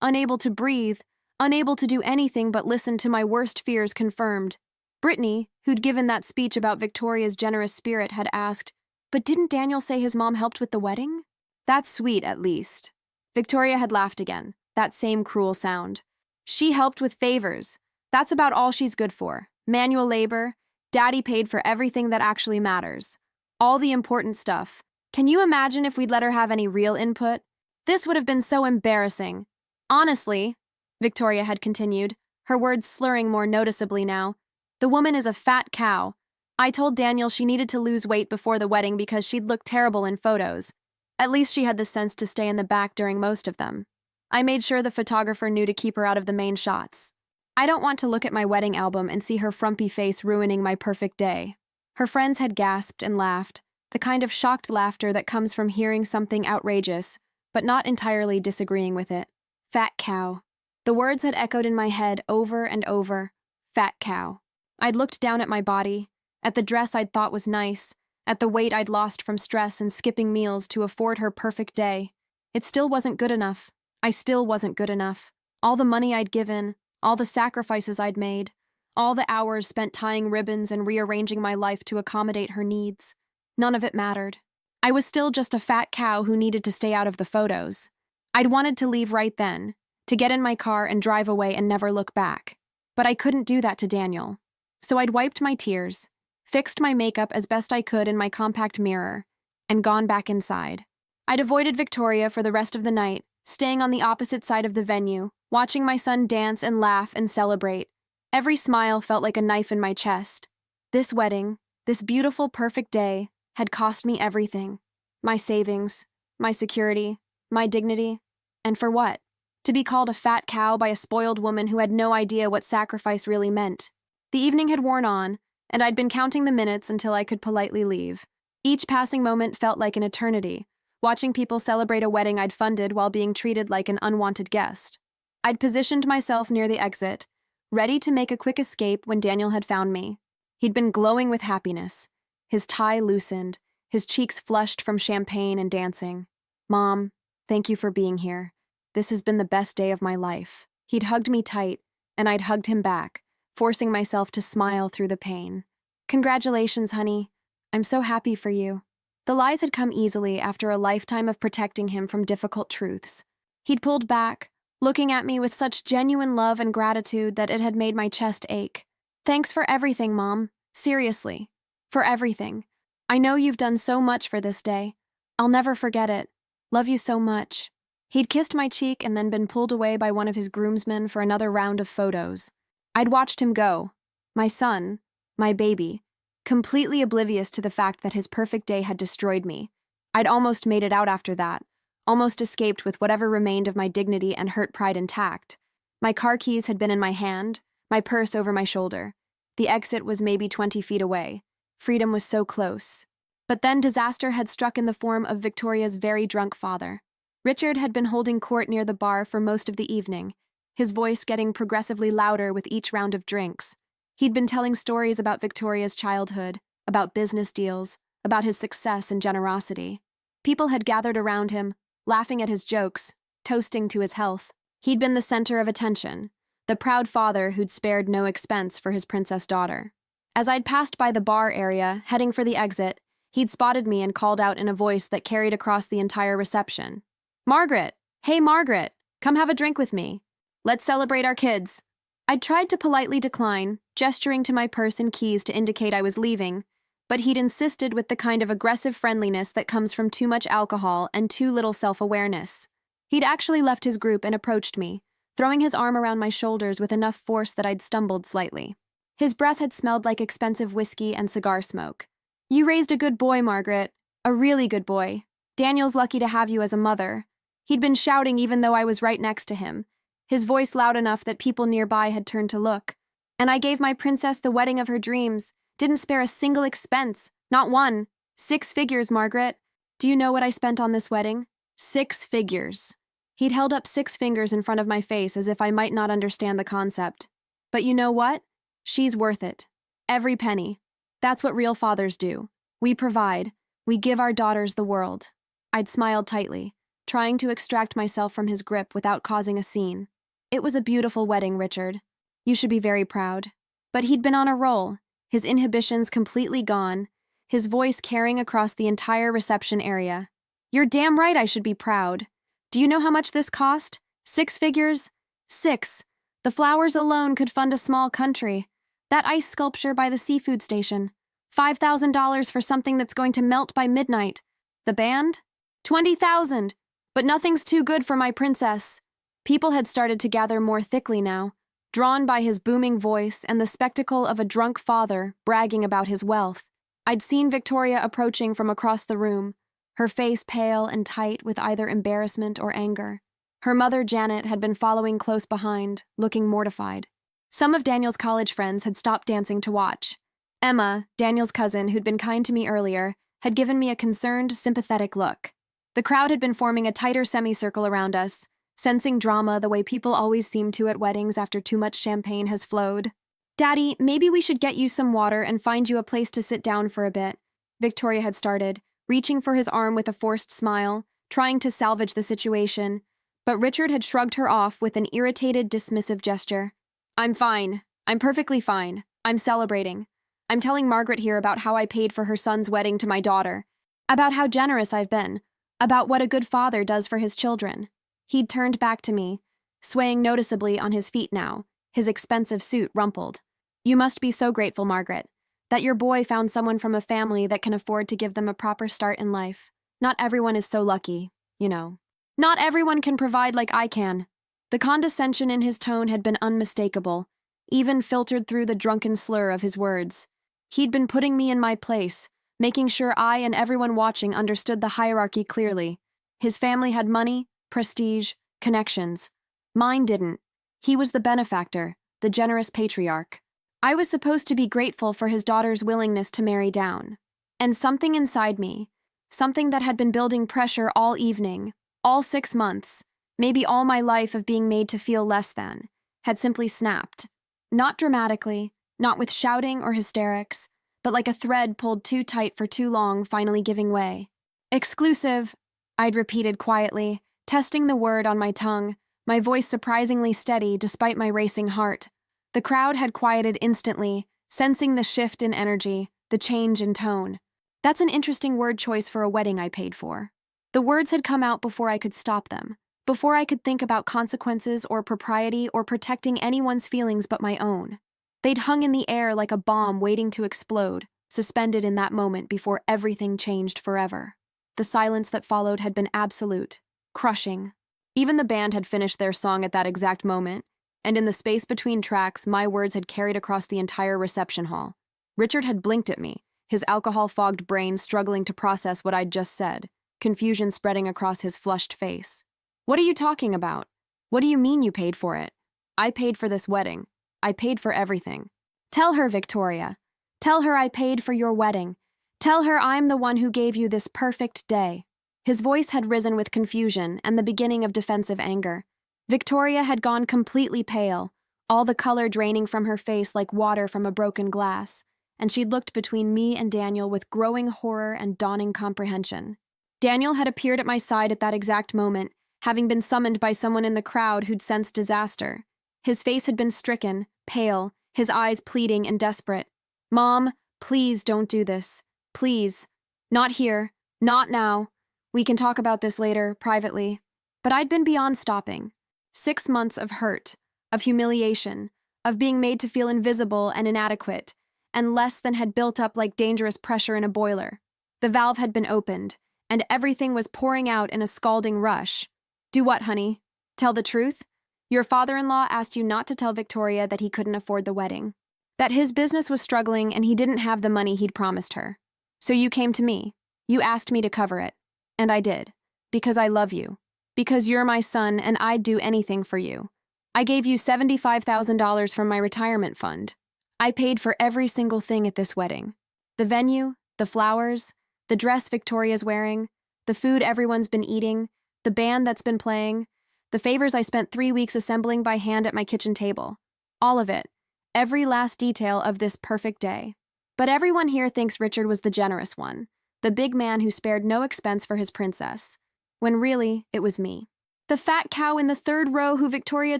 unable to breathe, unable to do anything but listen to my worst fears confirmed. Brittany, who'd given that speech about Victoria's generous spirit, had asked, "But didn't Daniel say his mom helped with the wedding?" That's sweet, at least. Victoria had laughed again, that same cruel sound. She helped with favors. That's about all she's good for. Manual labor. Daddy paid for everything that actually matters. All the important stuff. Can you imagine if we'd let her have any real input? This would have been so embarrassing. Honestly, Victoria had continued, her words slurring more noticeably now, the woman is a fat cow. I told Daniel she needed to lose weight before the wedding because she'd look terrible in photos. At least she had the sense to stay in the back during most of them. I made sure the photographer knew to keep her out of the main shots. I don't want to look at my wedding album and see her frumpy face ruining my perfect day. Her friends had gasped and laughed, the kind of shocked laughter that comes from hearing something outrageous, but not entirely disagreeing with it. Fat cow. The words had echoed in my head over and over. Fat cow. I'd looked down at my body, at the dress I'd thought was nice, at the weight I'd lost from stress and skipping meals to afford her perfect day. It still wasn't good enough. I still wasn't good enough. All the money I'd given, all the sacrifices I'd made, all the hours spent tying ribbons and rearranging my life to accommodate her needs. None of it mattered. I was still just a fat cow who needed to stay out of the photos. I'd wanted to leave right then, to get in my car and drive away and never look back. But I couldn't do that to Daniel. So I'd wiped my tears, fixed my makeup as best I could in my compact mirror, and gone back inside. I'd avoided Victoria for the rest of the night, staying on the opposite side of the venue, watching my son dance and laugh and celebrate. Every smile felt like a knife in my chest. This wedding, this beautiful, perfect day, had cost me everything. My savings, my security, my dignity. And for what? To be called a fat cow by a spoiled woman who had no idea what sacrifice really meant. The evening had worn on, and I'd been counting the minutes until I could politely leave. Each passing moment felt like an eternity, watching people celebrate a wedding I'd funded while being treated like an unwanted guest. I'd positioned myself near the exit, ready to make a quick escape when Daniel had found me. He'd been glowing with happiness, his tie loosened, his cheeks flushed from champagne and dancing. "Mom, thank you for being here. This has been the best day of my life." He'd hugged me tight, and I'd hugged him back, forcing myself to smile through the pain. "Congratulations, honey. I'm so happy for you." The lies had come easily after a lifetime of protecting him from difficult truths. He'd pulled back, looking at me with such genuine love and gratitude that it had made my chest ache. "Thanks for everything, Mom. Seriously. For everything. I know you've done so much for this day. I'll never forget it. Love you so much." He'd kissed my cheek and then been pulled away by one of his groomsmen for another round of photos. I'd watched him go. My son, my baby, completely oblivious to the fact that his perfect day had destroyed me. I'd almost made it out after that, almost escaped with whatever remained of my dignity and hurt pride intact. My car keys had been in my hand, my purse over my shoulder. The exit was maybe 20 feet away. Freedom was so close. But then disaster had struck in the form of Victoria's very drunk father. Richard had been holding court near the bar for most of the evening, his voice getting progressively louder with each round of drinks. He'd been telling stories about Victoria's childhood, about business deals, about his success and generosity. People had gathered around him, laughing at his jokes, toasting to his health. He'd been the center of attention, the proud father who'd spared no expense for his princess daughter. As I'd passed by the bar area, heading for the exit, he'd spotted me and called out in a voice that carried across the entire reception. "Margaret! Hey, Margaret! Come have a drink with me. Let's celebrate our kids." I'd tried to politely decline, gesturing to my purse and keys to indicate I was leaving, but he'd insisted with the kind of aggressive friendliness that comes from too much alcohol and too little self-awareness. He'd actually left his group and approached me, throwing his arm around my shoulders with enough force that I'd stumbled slightly. His breath had smelled like expensive whiskey and cigar smoke. "You raised a good boy, Margaret. A really good boy. Daniel's lucky to have you as a mother." He'd been shouting even though I was right next to him, his voice loud enough that people nearby had turned to look. "And I gave my princess the wedding of her dreams. Didn't spare a single expense. Not one. 6 figures, Margaret. Do you know what I spent on this wedding? 6 figures." He'd held up 6 fingers in front of my face as if I might not understand the concept. "But you know what? She's worth it. Every penny. That's what real fathers do. We provide. We give our daughters the world. I'd smiled tightly, trying to extract myself from his grip without causing a scene. It was a beautiful wedding, Richard. You should be very proud. But he'd been on a roll, his inhibitions completely gone, his voice carrying across the entire reception area. You're damn right I should be proud. Do you know how much this cost? 6 figures? 6. The flowers alone could fund a small country. That ice sculpture by the seafood station. $5,000 for something that's going to melt by midnight. The band? 20,000. But nothing's too good for my princess. People had started to gather more thickly now, drawn by his booming voice and the spectacle of a drunk father bragging about his wealth. I'd seen Victoria approaching from across the room, her face pale and tight with either embarrassment or anger. Her mother, Janet, had been following close behind, looking mortified. Some of Daniel's college friends had stopped dancing to watch. Emma, Daniel's cousin, who'd been kind to me earlier, had given me a concerned, sympathetic look. The crowd had been forming a tighter semicircle around us, sensing drama the way people always seem to at weddings after too much champagne has flowed. Daddy, maybe we should get you some water and find you a place to sit down for a bit, Victoria had started, reaching for his arm with a forced smile, trying to salvage the situation, but Richard had shrugged her off with an irritated, dismissive gesture. I'm fine. I'm perfectly fine. I'm celebrating. I'm telling Margaret here about how I paid for her son's wedding to my daughter, about how generous I've been, about what a good father does for his children. He'd turned back to me, swaying noticeably on his feet now, his expensive suit rumpled. You must be so grateful, Margaret, that your boy found someone from a family that can afford to give them a proper start in life. Not everyone is so lucky, you know. Not everyone can provide like I can. The condescension in his tone had been unmistakable, even filtered through the drunken slur of his words. He'd been putting me in my place, making sure I and everyone watching understood the hierarchy clearly. His family had money, prestige, connections. Mine didn't. He was the benefactor, the generous patriarch. I was supposed to be grateful for his daughter's willingness to marry down. And something inside me, something that had been building pressure all evening, all 6 months, maybe all my life of being made to feel less than, had simply snapped. Not dramatically, not with shouting or hysterics, but like a thread pulled too tight for too long finally giving way. Exclusive, I'd repeated quietly, testing the word on my tongue, my voice surprisingly steady despite my racing heart. The crowd had quieted instantly, sensing the shift in energy, the change in tone. That's an interesting word choice for a wedding I paid for. The words had come out before I could stop them, before I could think about consequences or propriety or protecting anyone's feelings but my own. They'd hung in the air like a bomb waiting to explode, suspended in that moment before everything changed forever. The silence that followed had been absolute, crushing. Even the band had finished their song at that exact moment, and in the space between tracks, my words had carried across the entire reception hall. Richard had blinked at me, his alcohol-fogged brain struggling to process what I'd just said, confusion spreading across his flushed face. What are you talking about? What do you mean you paid for it? I paid for this wedding. I paid for everything. Tell her, Victoria. Tell her I paid for your wedding. Tell her I'm the one who gave you this perfect day. His voice had risen with confusion and the beginning of defensive anger. Victoria had gone completely pale, all the color draining from her face like water from a broken glass, and she'd looked between me and Daniel with growing horror and dawning comprehension. Daniel had appeared at my side at that exact moment, having been summoned by someone in the crowd who'd sensed disaster. His face had been stricken, pale, his eyes pleading and desperate. Mom, please don't do this. Please. Not here. Not now. We can talk about this later, privately. But I'd been beyond stopping. 6 months of hurt, of humiliation, of being made to feel invisible and inadequate, and less than had built up like dangerous pressure in a boiler. The valve had been opened, and everything was pouring out in a scalding rush. Do what, honey? Tell the truth? Your father-in-law asked you not to tell Victoria that he couldn't afford the wedding, that his business was struggling and he didn't have the money he'd promised her. So you came to me. You asked me to cover it. And I did. Because I love you. Because you're my son and I'd do anything for you. I gave you $75,000 from my retirement fund. I paid for every single thing at this wedding. The venue, the flowers, the dress Victoria's wearing, the food everyone's been eating, the band that's been playing, the favors I spent 3 weeks assembling by hand at my kitchen table. All of it. Every last detail of this perfect day. But everyone here thinks Richard was the generous one, the big man who spared no expense for his princess, when really, it was me. The fat cow in the third row who Victoria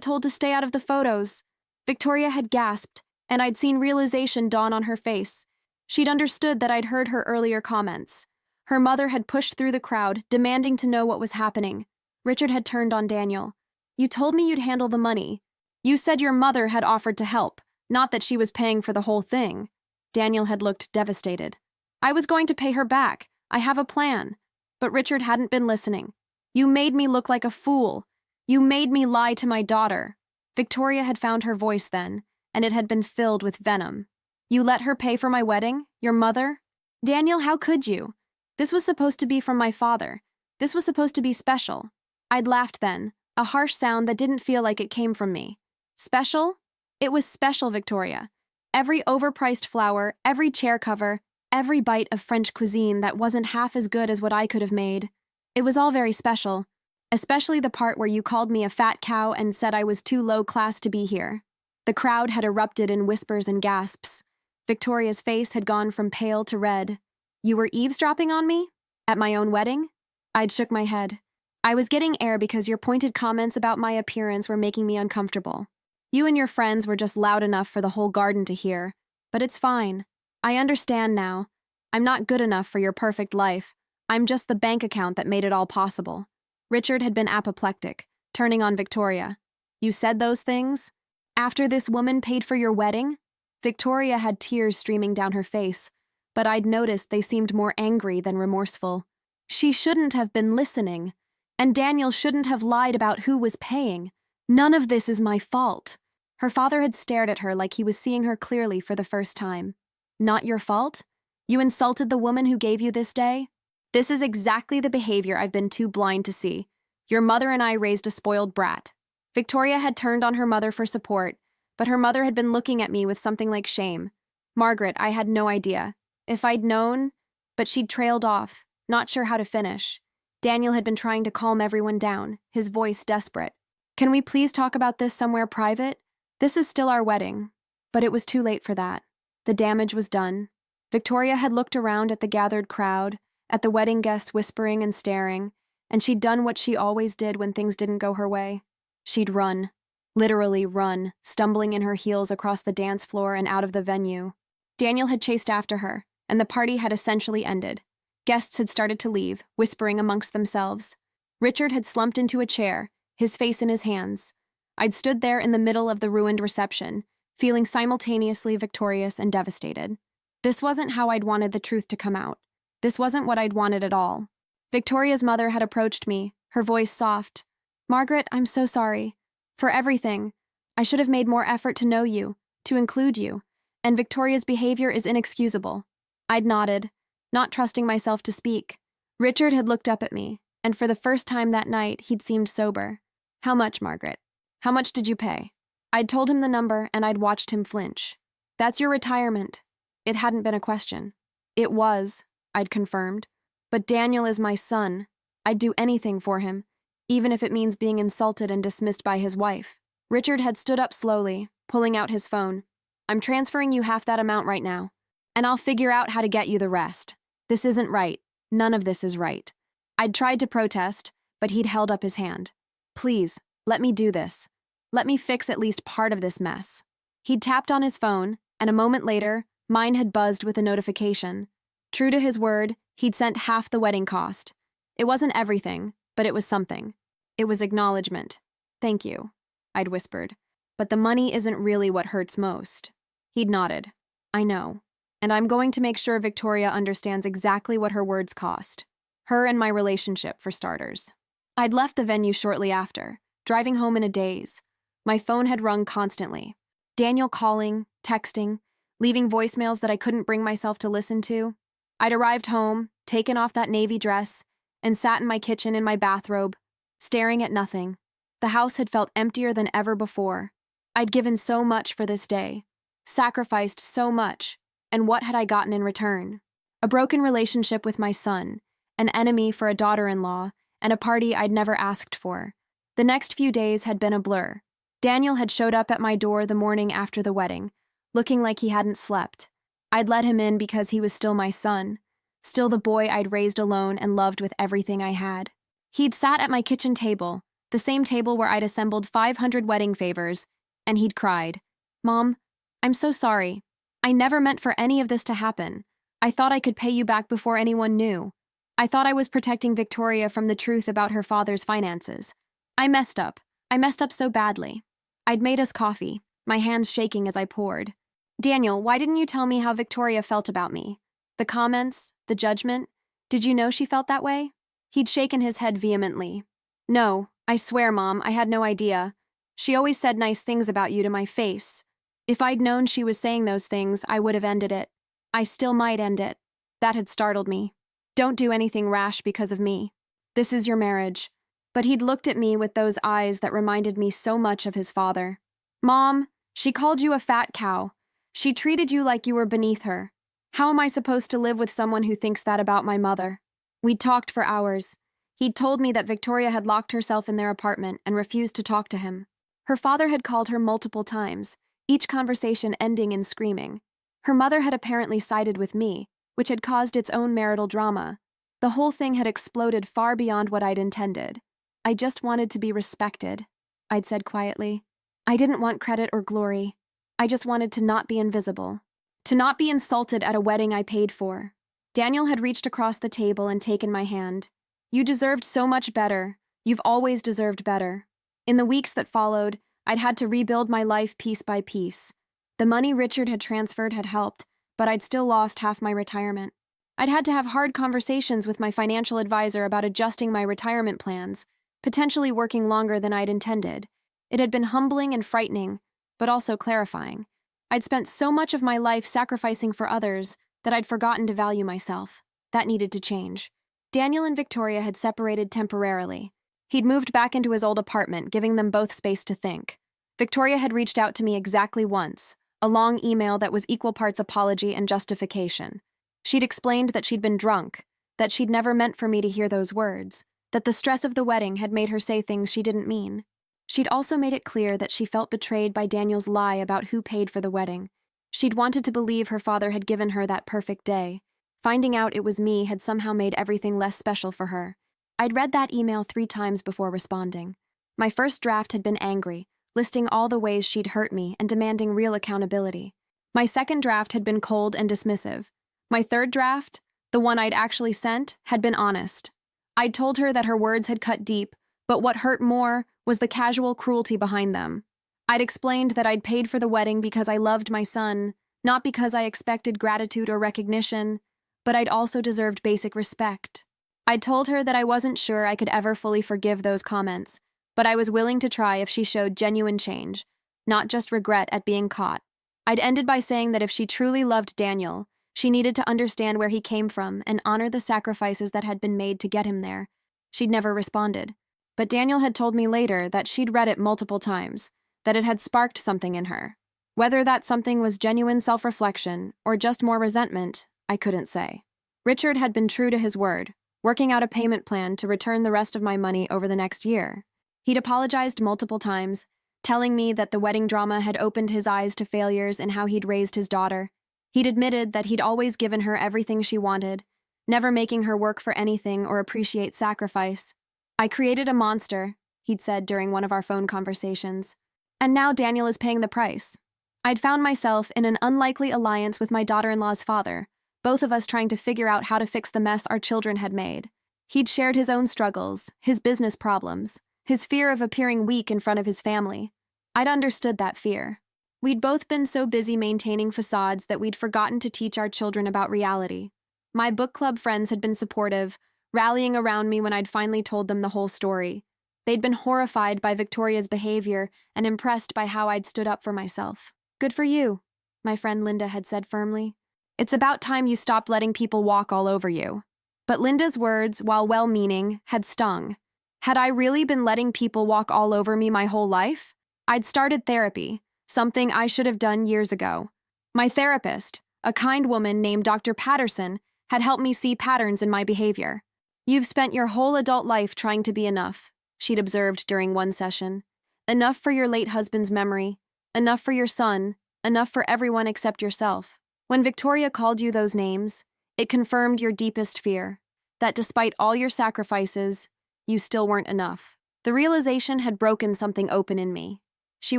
told to stay out of the photos. Victoria had gasped, and I'd seen realization dawn on her face. She'd understood that I'd heard her earlier comments. Her mother had pushed through the crowd, demanding to know what was happening. Richard had turned on Daniel. You told me you'd handle the money. You said your mother had offered to help, not that she was paying for the whole thing. Daniel had looked devastated. I was going to pay her back. I have a plan. But Richard hadn't been listening. You made me look like a fool. You made me lie to my daughter. Victoria had found her voice then, and it had been filled with venom. You let her pay for my wedding? Your mother? Daniel, how could you? This was supposed to be from my father. This was supposed to be special. I'd laughed then, a harsh sound that didn't feel like it came from me. Special? It was special, Victoria. Every overpriced flower, every chair cover, every bite of French cuisine that wasn't half as good as what I could have made. It was all very special, especially the part where you called me a fat cow and said I was too low class to be here. The crowd had erupted in whispers and gasps. Victoria's face had gone from pale to red. You were eavesdropping on me? At my own wedding? I'd shook my head. I was getting air because your pointed comments about my appearance were making me uncomfortable. You and your friends were just loud enough for the whole garden to hear. But it's fine. I understand now. I'm not good enough for your perfect life. I'm just the bank account that made it all possible. Richard had been apoplectic, turning on Victoria. You said those things? After this woman paid for your wedding? Victoria had tears streaming down her face, but I'd noticed they seemed more angry than remorseful. She shouldn't have been listening, and Daniel shouldn't have lied about who was paying. None of this is my fault. Her father had stared at her like he was seeing her clearly for the first time. Not your fault? You insulted the woman who gave you this day? This is exactly the behavior I've been too blind to see. Your mother and I raised a spoiled brat. Victoria had turned on her mother for support, but her mother had been looking at me with something like shame. Margaret, I had no idea. If I'd known, but she'd trailed off, not sure how to finish. Daniel had been trying to calm everyone down, his voice desperate. Can we please talk about this somewhere private? This is still our wedding. But it was too late for that. The damage was done. Victoria had looked around at the gathered crowd, at the wedding guests whispering and staring, and she'd done what she always did when things didn't go her way. She'd run. Literally run, stumbling in her heels across the dance floor and out of the venue. Daniel had chased after her, and the party had essentially ended. Guests had started to leave, whispering amongst themselves. Richard had slumped into a chair, his face in his hands. I'd stood there in the middle of the ruined reception, feeling simultaneously victorious and devastated. This wasn't how I'd wanted the truth to come out. This wasn't what I'd wanted at all. Victoria's mother had approached me, her voice soft. Margaret, I'm so sorry. For everything. I should have made more effort to know you, to include you, and Victoria's behavior is inexcusable. I'd nodded, not trusting myself to speak. Richard had looked up at me, and for the first time that night, he'd seemed sober. How much, Margaret? How much did you pay? I'd told him the number, and I'd watched him flinch. That's your retirement. It hadn't been a question. It was, I'd confirmed. But Daniel is my son. I'd do anything for him, even if it means being insulted and dismissed by his wife. Richard had stood up slowly, pulling out his phone. I'm transferring you half that amount right now, and I'll figure out how to get you the rest. This isn't right. None of this is right. I'd tried to protest, but he'd held up his hand. Please, let me do this. Let me fix at least part of this mess. He'd tapped on his phone, and a moment later, mine had buzzed with a notification. True to his word, he'd sent half the wedding cost. It wasn't everything, but it was something. It was acknowledgement. Thank you, I'd whispered. But the money isn't really what hurts most. He'd nodded. I know. And I'm going to make sure Victoria understands exactly what her words cost. Her and my relationship, for starters. I'd left the venue shortly after, driving home in a daze. My phone had rung constantly. Daniel calling, texting, leaving voicemails that I couldn't bring myself to listen to. I'd arrived home, taken off that navy dress, and sat in my kitchen in my bathrobe, staring at nothing. The house had felt emptier than ever before. I'd given so much for this day, sacrificed so much, and what had I gotten in return? A broken relationship with my son, an enemy for a daughter-in-law, and a party I'd never asked for. The next few days had been a blur. Daniel had showed up at my door the morning after the wedding, looking like he hadn't slept. I'd let him in because he was still my son, still the boy I'd raised alone and loved with everything I had. He'd sat at my kitchen table, the same table where I'd assembled 500 wedding favors, and he'd cried, "Mom, I'm so sorry. I never meant for any of this to happen. I thought I could pay you back before anyone knew. I thought I was protecting Victoria from the truth about her father's finances. I messed up. I messed up so badly." I'd made us coffee, my hands shaking as I poured. "Daniel, why didn't you tell me how Victoria felt about me? The comments, the judgment, did you know she felt that way?" He'd shaken his head vehemently. "No, I swear, Mom, I had no idea. She always said nice things about you to my face. If I'd known she was saying those things, I would have ended it. I still might end it. That had startled me. Don't do anything rash because of me. This is your marriage." But he'd looked at me with those eyes that reminded me so much of his father. "Mom, she called you a fat cow. She treated you like you were beneath her. How am I supposed to live with someone who thinks that about my mother?" We'd talked for hours. He'd told me that Victoria had locked herself in their apartment and refused to talk to him. Her father had called her multiple times, each conversation ending in screaming. Her mother had apparently sided with me, which had caused its own marital drama. The whole thing had exploded far beyond what I'd intended. "I just wanted to be respected," I'd said quietly. "I didn't want credit or glory. I just wanted to not be invisible. To not be insulted at a wedding I paid for." Daniel had reached across the table and taken my hand. "You deserved so much better. You've always deserved better." In the weeks that followed, I'd had to rebuild my life piece by piece. The money Richard had transferred had helped, but I'd still lost half my retirement. I'd had to have hard conversations with my financial advisor about adjusting my retirement plans, potentially working longer than I'd intended. It had been humbling and frightening, but also clarifying. I'd spent so much of my life sacrificing for others that I'd forgotten to value myself. That needed to change. Daniel and Victoria had separated temporarily. He'd moved back into his old apartment, giving them both space to think. Victoria had reached out to me exactly once, a long email that was equal parts apology and justification. She'd explained that she'd been drunk, that she'd never meant for me to hear those words, that the stress of the wedding had made her say things she didn't mean. She'd also made it clear that she felt betrayed by Daniel's lie about who paid for the wedding. She'd wanted to believe her father had given her that perfect day. Finding out it was me had somehow made everything less special for her. I'd read that email 3 times before responding. My first draft had been angry, listing all the ways she'd hurt me and demanding real accountability. My second draft had been cold and dismissive. My third draft, the one I'd actually sent, had been honest. I'd told her that her words had cut deep, but what hurt more was the casual cruelty behind them. I'd explained that I'd paid for the wedding because I loved my son, not because I expected gratitude or recognition, but I'd also deserved basic respect. I'd told her that I wasn't sure I could ever fully forgive those comments, but I was willing to try if she showed genuine change, not just regret at being caught. I'd ended by saying that if she truly loved Daniel, she needed to understand where he came from and honor the sacrifices that had been made to get him there. She'd never responded. But Daniel had told me later that she'd read it multiple times, that it had sparked something in her. Whether that something was genuine self-reflection or just more resentment, I couldn't say. Richard had been true to his word, working out a payment plan to return the rest of my money over the next year. He'd apologized multiple times, telling me that the wedding drama had opened his eyes to failures in how he'd raised his daughter. He'd admitted that he'd always given her everything she wanted, never making her work for anything or appreciate sacrifice. "I created a monster," he'd said during one of our phone conversations. "And now Daniel is paying the price." I'd found myself in an unlikely alliance with my daughter-in-law's father, both of us trying to figure out how to fix the mess our children had made. He'd shared his own struggles, his business problems, his fear of appearing weak in front of his family. I'd understood that fear. We'd both been so busy maintaining facades that we'd forgotten to teach our children about reality. My book club friends had been supportive, rallying around me when I'd finally told them the whole story. They'd been horrified by Victoria's behavior and impressed by how I'd stood up for myself. "Good for you," my friend Linda had said firmly. "It's about time you stopped letting people walk all over you." But Linda's words, while well-meaning, had stung. Had I really been letting people walk all over me my whole life? I'd started therapy, something I should have done years ago. My therapist, a kind woman named Dr. Patterson, had helped me see patterns in my behavior. "You've spent your whole adult life trying to be enough," she'd observed during one session. "Enough for your late husband's memory, enough for your son, enough for everyone except yourself. When Victoria called you those names, it confirmed your deepest fear, that despite all your sacrifices, you still weren't enough. The realization had broken something open in me. She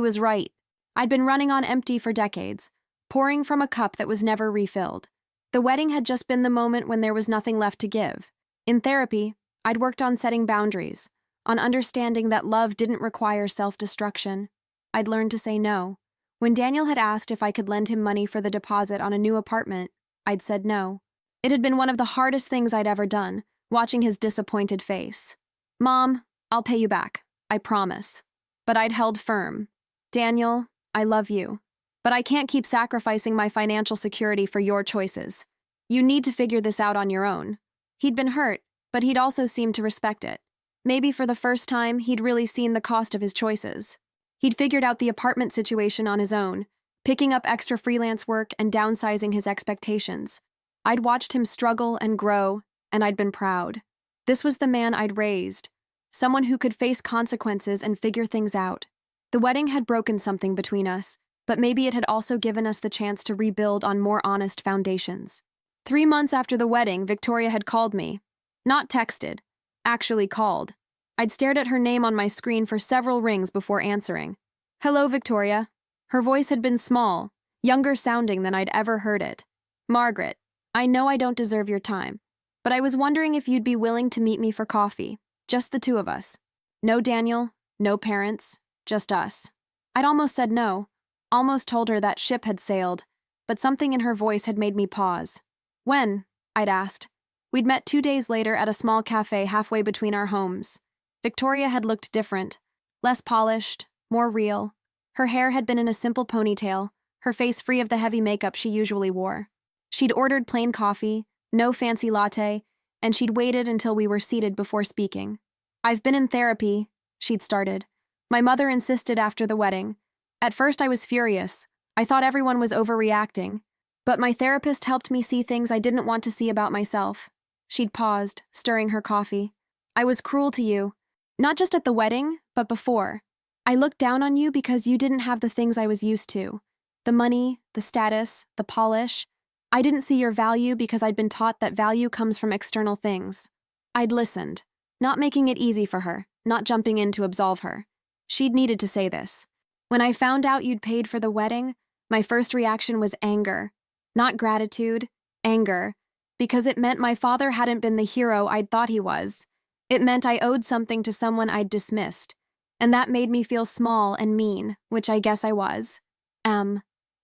was right. I'd been running on empty for decades, pouring from a cup that was never refilled. The wedding had just been the moment when there was nothing left to give. In therapy, I'd worked on setting boundaries, on understanding that love didn't require self-destruction. I'd learned to say no. When Daniel had asked if I could lend him money for the deposit on a new apartment, I'd said no. It had been one of the hardest things I'd ever done, watching his disappointed face. "Mom, I'll pay you back, I promise." But I'd held firm. "Daniel, I love you, but I can't keep sacrificing my financial security for your choices. You need to figure this out on your own." He'd been hurt, but he'd also seemed to respect it. Maybe for the first time, he'd really seen the cost of his choices. He'd figured out the apartment situation on his own, picking up extra freelance work and downsizing his expectations. I'd watched him struggle and grow, and I'd been proud. This was the man I'd raised, someone who could face consequences and figure things out. The wedding had broken something between us, but maybe it had also given us the chance to rebuild on more honest foundations. 3 months after the wedding, Victoria had called me. Not texted, actually called. I'd stared at her name on my screen for several rings before answering. "Hello, Victoria." Her voice had been small, younger sounding than I'd ever heard it. "Margaret, I know I don't deserve your time, but I was wondering if you'd be willing to meet me for coffee, just the two of us. No Daniel, no parents, just us." I'd almost said no, almost told her that ship had sailed, but something in her voice had made me pause. "When?" I'd asked. We'd met 2 days later at a small cafe halfway between our homes. Victoria had looked different, less polished, more real. Her hair had been in a simple ponytail, her face free of the heavy makeup she usually wore. She'd ordered plain coffee, no fancy latte, and she'd waited until we were seated before speaking. "I've been in therapy," she'd started. "My mother insisted after the wedding. At first I was furious. I thought everyone was overreacting. But my therapist helped me see things I didn't want to see about myself." She'd paused, stirring her coffee. "I was cruel to you. Not just at the wedding, but before. I looked down on you because you didn't have the things I was used to. The money, the status, the polish. I didn't see your value because I'd been taught that value comes from external things." I'd listened, not making it easy for her, not jumping in to absolve her. She'd needed to say this. "When I found out you'd paid for the wedding, my first reaction was anger. Not gratitude, anger, because it meant my father hadn't been the hero I'd thought he was. It meant I owed something to someone I'd dismissed, and that made me feel small and mean, which I guess I was.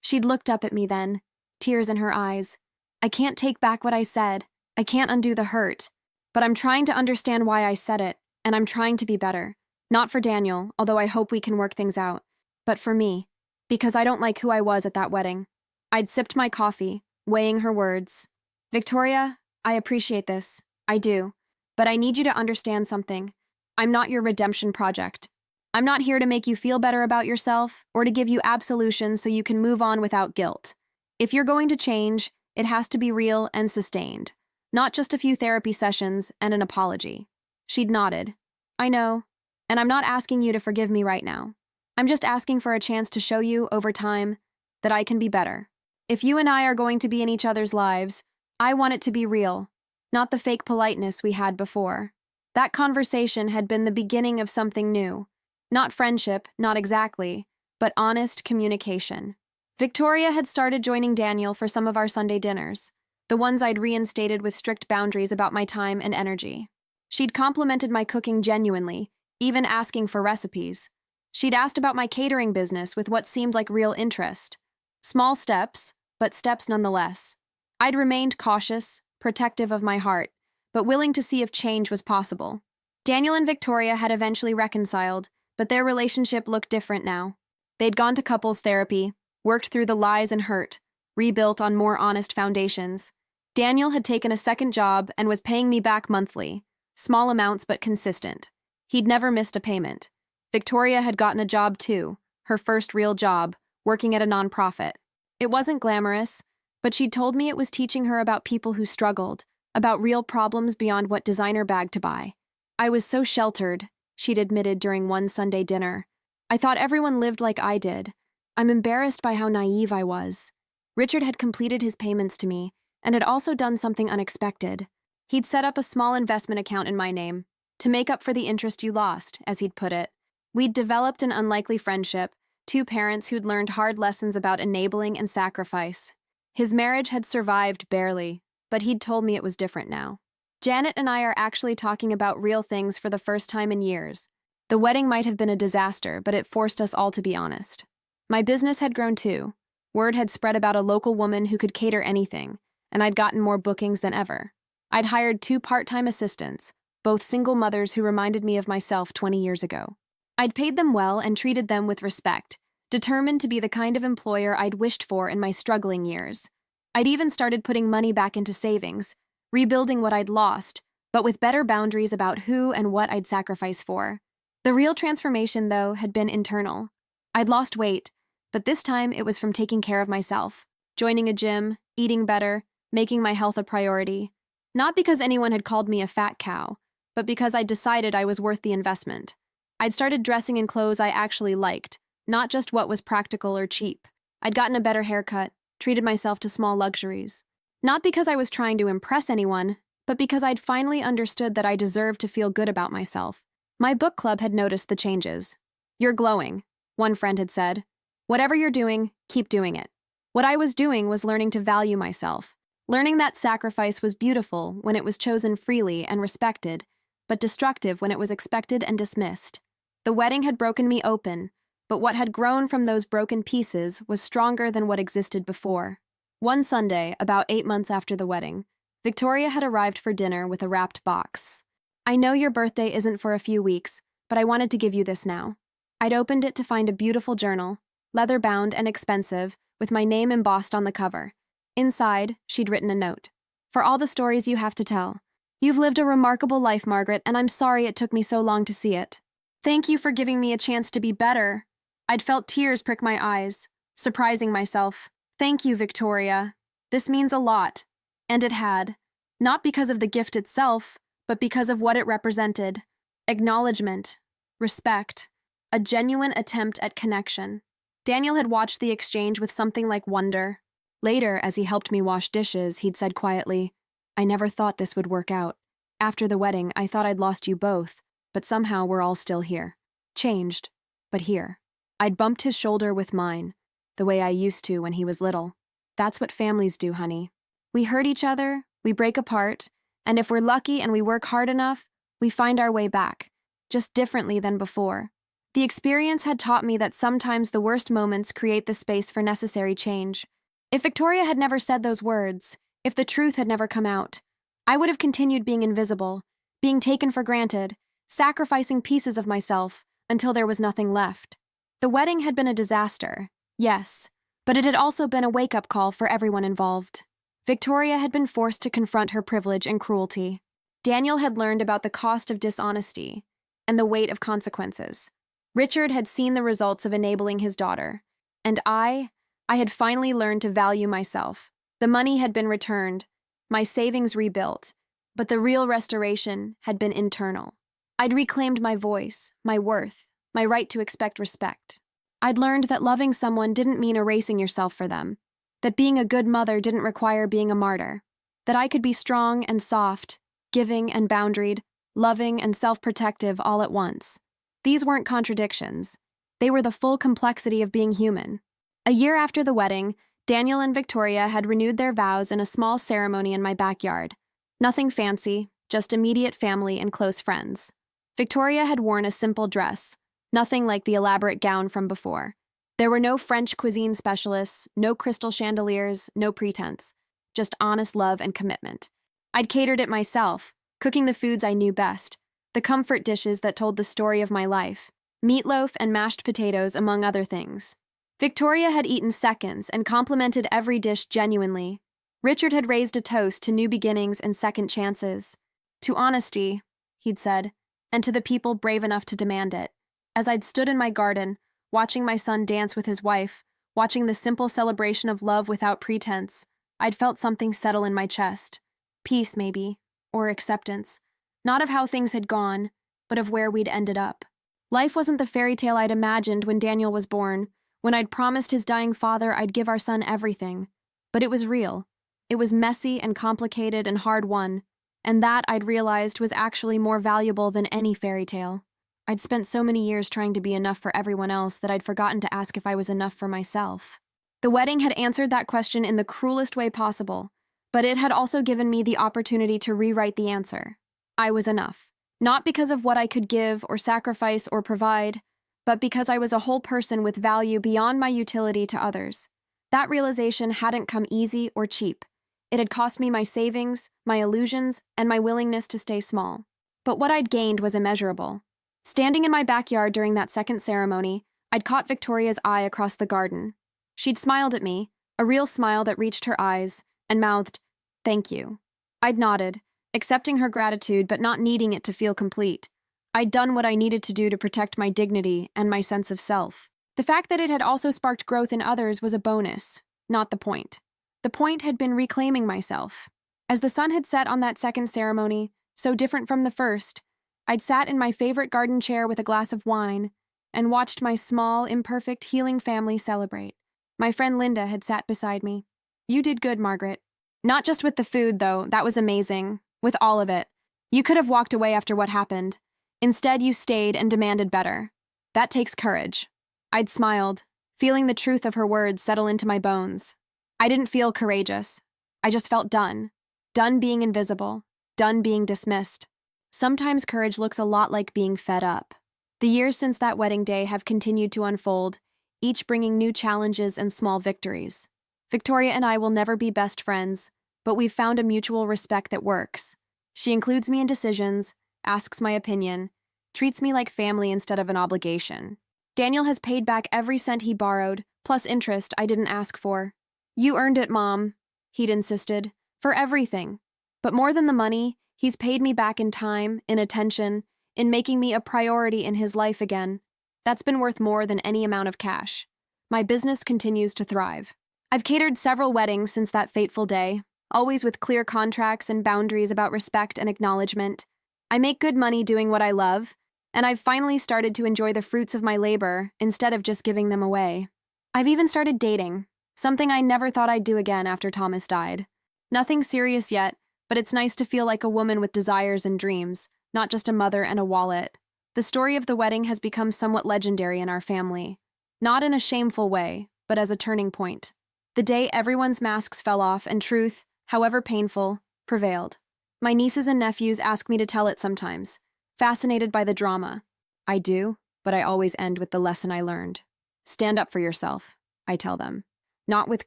She'd looked up at me then, tears in her eyes. "I can't take back what I said. I can't undo the hurt. But I'm trying to understand why I said it, and I'm trying to be better. Not for Daniel, although I hope we can work things out, but for me, because I don't like who I was at that wedding." I'd sipped my coffee, weighing her words. "Victoria, I appreciate this. I do. But I need you to understand something. I'm not your redemption project. I'm not here to make you feel better about yourself or to give you absolution so you can move on without guilt. If you're going to change, it has to be real and sustained, not just a few therapy sessions and an apology." She'd nodded. "I know, and I'm not asking you to forgive me right now. I'm just asking for a chance to show you, over time, that I can be better. If you and I are going to be in each other's lives, I want it to be real, not the fake politeness we had before." That conversation had been the beginning of something new. Not friendship, not exactly, but honest communication. Victoria had started joining Daniel for some of our Sunday dinners, the ones I'd reinstated with strict boundaries about my time and energy. She'd complimented my cooking genuinely, even asking for recipes. She'd asked about my catering business with what seemed like real interest. Small steps, but steps nonetheless. I'd remained cautious, protective of my heart, but willing to see if change was possible. Daniel and Victoria had eventually reconciled, but their relationship looked different now. They'd gone to couples therapy, worked through the lies and hurt, rebuilt on more honest foundations. Daniel had taken a second job and was paying me back monthly, small amounts but consistent. He'd never missed a payment. Victoria had gotten a job too, her first real job, working at a nonprofit. It wasn't glamorous, but she'd told me it was teaching her about people who struggled, about real problems beyond what designer bag to buy. "I was so sheltered," she'd admitted during one Sunday dinner. "I thought everyone lived like I did. I'm embarrassed by how naive I was." Richard had completed his payments to me and had also done something unexpected. He'd set up a small investment account in my name to make up for the interest you lost, as he'd put it. We'd developed an unlikely friendship, two parents who'd learned hard lessons about enabling and sacrifice. His marriage had survived barely, but he'd told me it was different now. Janet and I are actually talking about real things for the first time in years. The wedding might have been a disaster, but it forced us all to be honest. My business had grown too. Word had spread about a local woman who could cater anything, and I'd gotten more bookings than ever. I'd hired 2 part-time assistants, both single mothers who reminded me of myself 20 years ago. I'd paid them well and treated them with respect, determined to be the kind of employer I'd wished for in my struggling years. I'd even started putting money back into savings, rebuilding what I'd lost, but with better boundaries about who and what I'd sacrifice for. The real transformation, though, had been internal. I'd lost weight, but this time it was from taking care of myself, joining a gym, eating better, making my health a priority. Not because anyone had called me a fat cow, but because I'd decided I was worth the investment. I'd started dressing in clothes I actually liked, not just what was practical or cheap. I'd gotten a better haircut, treated myself to small luxuries. Not because I was trying to impress anyone, but because I'd finally understood that I deserved to feel good about myself. My book club had noticed the changes. "You're glowing," one friend had said. "Whatever you're doing, keep doing it." What I was doing was learning to value myself, learning that sacrifice was beautiful when it was chosen freely and respected, but destructive when it was expected and dismissed. The wedding had broken me open, but what had grown from those broken pieces was stronger than what existed before. One Sunday, about 8 months after the wedding, Victoria had arrived for dinner with a wrapped box. "I know your birthday isn't for a few weeks, but I wanted to give you this now." I'd opened it to find a beautiful journal, leather-bound and expensive, with my name embossed on the cover. Inside, she'd written a note. "For all the stories you have to tell. You've lived a remarkable life, Margaret, and I'm sorry it took me so long to see it. Thank you for giving me a chance to be better." I'd felt tears prick my eyes, surprising myself. "Thank you, Victoria. This means a lot." And it had. Not because of the gift itself, but because of what it represented. Acknowledgement, respect, a genuine attempt at connection. Daniel had watched the exchange with something like wonder. Later, as he helped me wash dishes, he'd said quietly, "I never thought this would work out. After the wedding, I thought I'd lost you both, but somehow we're all still here. Changed, but here." I'd bumped his shoulder with mine, the way I used to when he was little. "That's what families do, honey. We hurt each other, we break apart, and if we're lucky and we work hard enough, we find our way back, just differently than before." The experience had taught me that sometimes the worst moments create the space for necessary change. If Victoria had never said those words, if the truth had never come out, I would have continued being invisible, being taken for granted, sacrificing pieces of myself until there was nothing left. The wedding had been a disaster, yes, but it had also been a wake-up call for everyone involved. Victoria had been forced to confront her privilege and cruelty. Daniel had learned about the cost of dishonesty and the weight of consequences. Richard had seen the results of enabling his daughter. And I had finally learned to value myself. The money had been returned, my savings rebuilt, but the real restoration had been internal. I'd reclaimed my voice, my worth, my right to expect respect. I'd learned that loving someone didn't mean erasing yourself for them, that being a good mother didn't require being a martyr, that I could be strong and soft, giving and boundaried, loving and self-protective all at once. These weren't contradictions. They were the full complexity of being human. A year after the wedding, Daniel and Victoria had renewed their vows in a small ceremony in my backyard. Nothing fancy, just immediate family and close friends. Victoria had worn a simple dress, nothing like the elaborate gown from before. There were no French cuisine specialists, no crystal chandeliers, no pretense, just honest love and commitment. I'd catered it myself, cooking the foods I knew best, the comfort dishes that told the story of my life, meatloaf and mashed potatoes, among other things. Victoria had eaten seconds and complimented every dish genuinely. Richard had raised a toast to new beginnings and second chances. "To honesty," he'd said, "and to the people brave enough to demand it." As I'd stood in my garden, watching my son dance with his wife, watching the simple celebration of love without pretense, I'd felt something settle in my chest. Peace, maybe, or acceptance. Not of how things had gone, but of where we'd ended up. Life wasn't the fairy tale I'd imagined when Daniel was born, when I'd promised his dying father I'd give our son everything. But it was real. It was messy and complicated and hard-won, and that, I'd realized, was actually more valuable than any fairy tale. I'd spent so many years trying to be enough for everyone else that I'd forgotten to ask if I was enough for myself. The wedding had answered that question in the cruelest way possible, but it had also given me the opportunity to rewrite the answer. I was enough. Not because of what I could give or sacrifice or provide, but because I was a whole person with value beyond my utility to others. That realization hadn't come easy or cheap. It had cost me my savings, my illusions, and my willingness to stay small. But what I'd gained was immeasurable. Standing in my backyard during that second ceremony, I'd caught Victoria's eye across the garden. She'd smiled at me, a real smile that reached her eyes, and mouthed, "Thank you." I'd nodded, accepting her gratitude but not needing it to feel complete. I'd done what I needed to do to protect my dignity and my sense of self. The fact that it had also sparked growth in others was a bonus, not the point. The point had been reclaiming myself. As the sun had set on that second ceremony, so different from the first, I'd sat in my favorite garden chair with a glass of wine and watched my small, imperfect, healing family celebrate. My friend Linda had sat beside me. "You did good, Margaret." Not just with the food, though, that was amazing. With all of it. You could have walked away after what happened. Instead, you stayed and demanded better. That takes courage. I'd smiled, feeling the truth of her words settle into my bones. I didn't feel courageous. I just felt done. Done being invisible. Done being dismissed. Sometimes courage looks a lot like being fed up. The years since that wedding day have continued to unfold, each bringing new challenges and small victories. Victoria and I will never be best friends, but we've found a mutual respect that works. She includes me in decisions, asks my opinion, treats me like family instead of an obligation. Daniel has paid back every cent he borrowed, plus interest I didn't ask for. "You earned it, Mom," he'd insisted, "for everything. But more than the money, he's paid me back in time, in attention, in making me a priority in his life again. That's been worth more than any amount of cash. My business continues to thrive. I've catered several weddings since that fateful day, always with clear contracts and boundaries about respect and acknowledgement. I make good money doing what I love, and I've finally started to enjoy the fruits of my labor instead of just giving them away. I've even started dating, something I never thought I'd do again after Thomas died. Nothing serious yet, but it's nice to feel like a woman with desires and dreams, not just a mother and a wallet. The story of the wedding has become somewhat legendary in our family. Not in a shameful way, but as a turning point. The day everyone's masks fell off and truth, however painful, prevailed. My nieces and nephews ask me to tell it sometimes, fascinated by the drama. I do, but I always end with the lesson I learned. Stand up for yourself, I tell them. Not with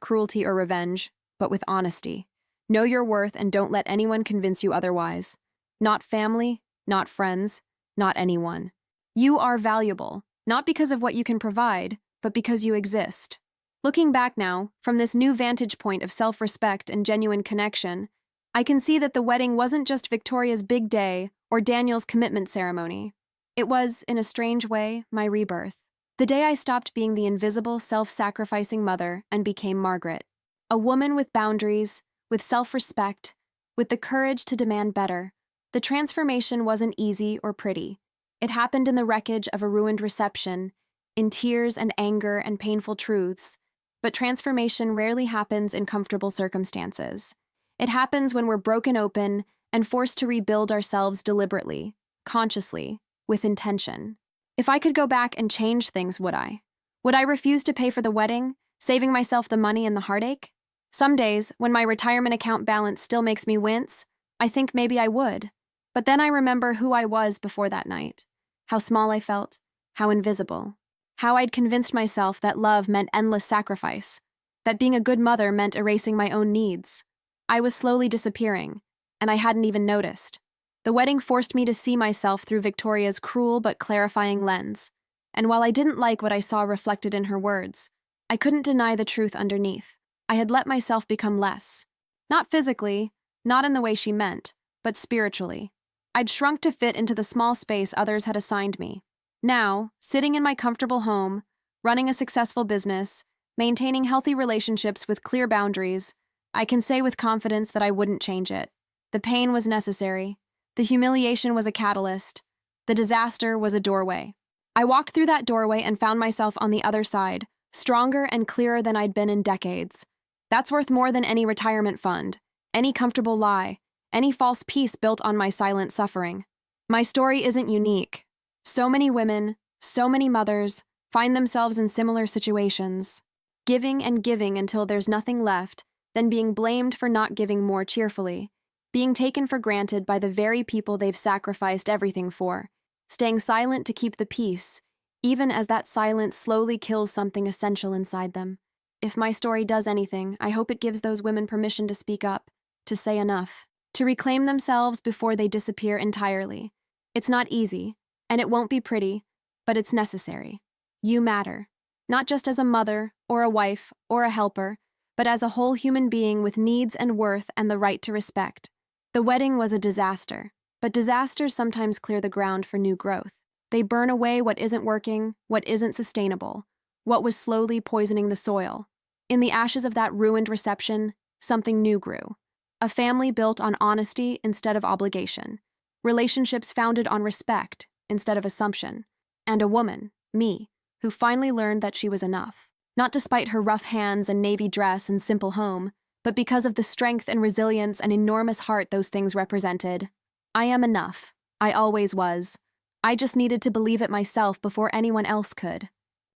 cruelty or revenge, but with honesty. Know your worth and don't let anyone convince you otherwise. Not family, not friends, not anyone. You are valuable, not because of what you can provide, but because you exist. Looking back now, from this new vantage point of self-respect and genuine connection, I can see that the wedding wasn't just Victoria's big day or Daniel's commitment ceremony. It was, in a strange way, my rebirth. The day I stopped being the invisible, self-sacrificing mother and became Margaret. A woman with boundaries, with self-respect, with the courage to demand better. The transformation wasn't easy or pretty. It happened in the wreckage of a ruined reception, in tears and anger and painful truths. But transformation rarely happens in comfortable circumstances. It happens when we're broken open and forced to rebuild ourselves deliberately, consciously, with intention. If I could go back and change things, would I? Would I refuse to pay for the wedding, saving myself the money and the heartache? Some days, when my retirement account balance still makes me wince, I think maybe I would. But then I remember who I was before that night, how small I felt, how invisible. How I'd convinced myself that love meant endless sacrifice, that being a good mother meant erasing my own needs. I was slowly disappearing, and I hadn't even noticed. The wedding forced me to see myself through Victoria's cruel but clarifying lens, and while I didn't like what I saw reflected in her words, I couldn't deny the truth underneath. I had let myself become less. Not physically, not in the way she meant, but spiritually. I'd shrunk to fit into the small space others had assigned me. Now, sitting in my comfortable home, running a successful business, maintaining healthy relationships with clear boundaries, I can say with confidence that I wouldn't change it. The pain was necessary. The humiliation was a catalyst. The disaster was a doorway. I walked through that doorway and found myself on the other side, stronger and clearer than I'd been in decades. That's worth more than any retirement fund, any comfortable lie, any false peace built on my silent suffering. My story isn't unique. So many women, so many mothers, find themselves in similar situations, giving and giving until there's nothing left, then being blamed for not giving more cheerfully, being taken for granted by the very people they've sacrificed everything for, staying silent to keep the peace, even as that silence slowly kills something essential inside them. If my story does anything, I hope it gives those women permission to speak up, to say enough, to reclaim themselves before they disappear entirely. It's not easy, and it won't be pretty, but it's necessary. You matter, not just as a mother, or a wife, or a helper, but as a whole human being with needs and worth and the right to respect. The wedding was a disaster, but disasters sometimes clear the ground for new growth. They burn away what isn't working, what isn't sustainable, what was slowly poisoning the soil. In the ashes of that ruined reception, something new grew. A family built on honesty instead of obligation. Relationships founded on respect instead of assumption. And a woman, me, who finally learned that she was enough. Not despite her rough hands and navy dress and simple home, but because of the strength and resilience and enormous heart those things represented. I am enough. I always was. I just needed to believe it myself before anyone else could.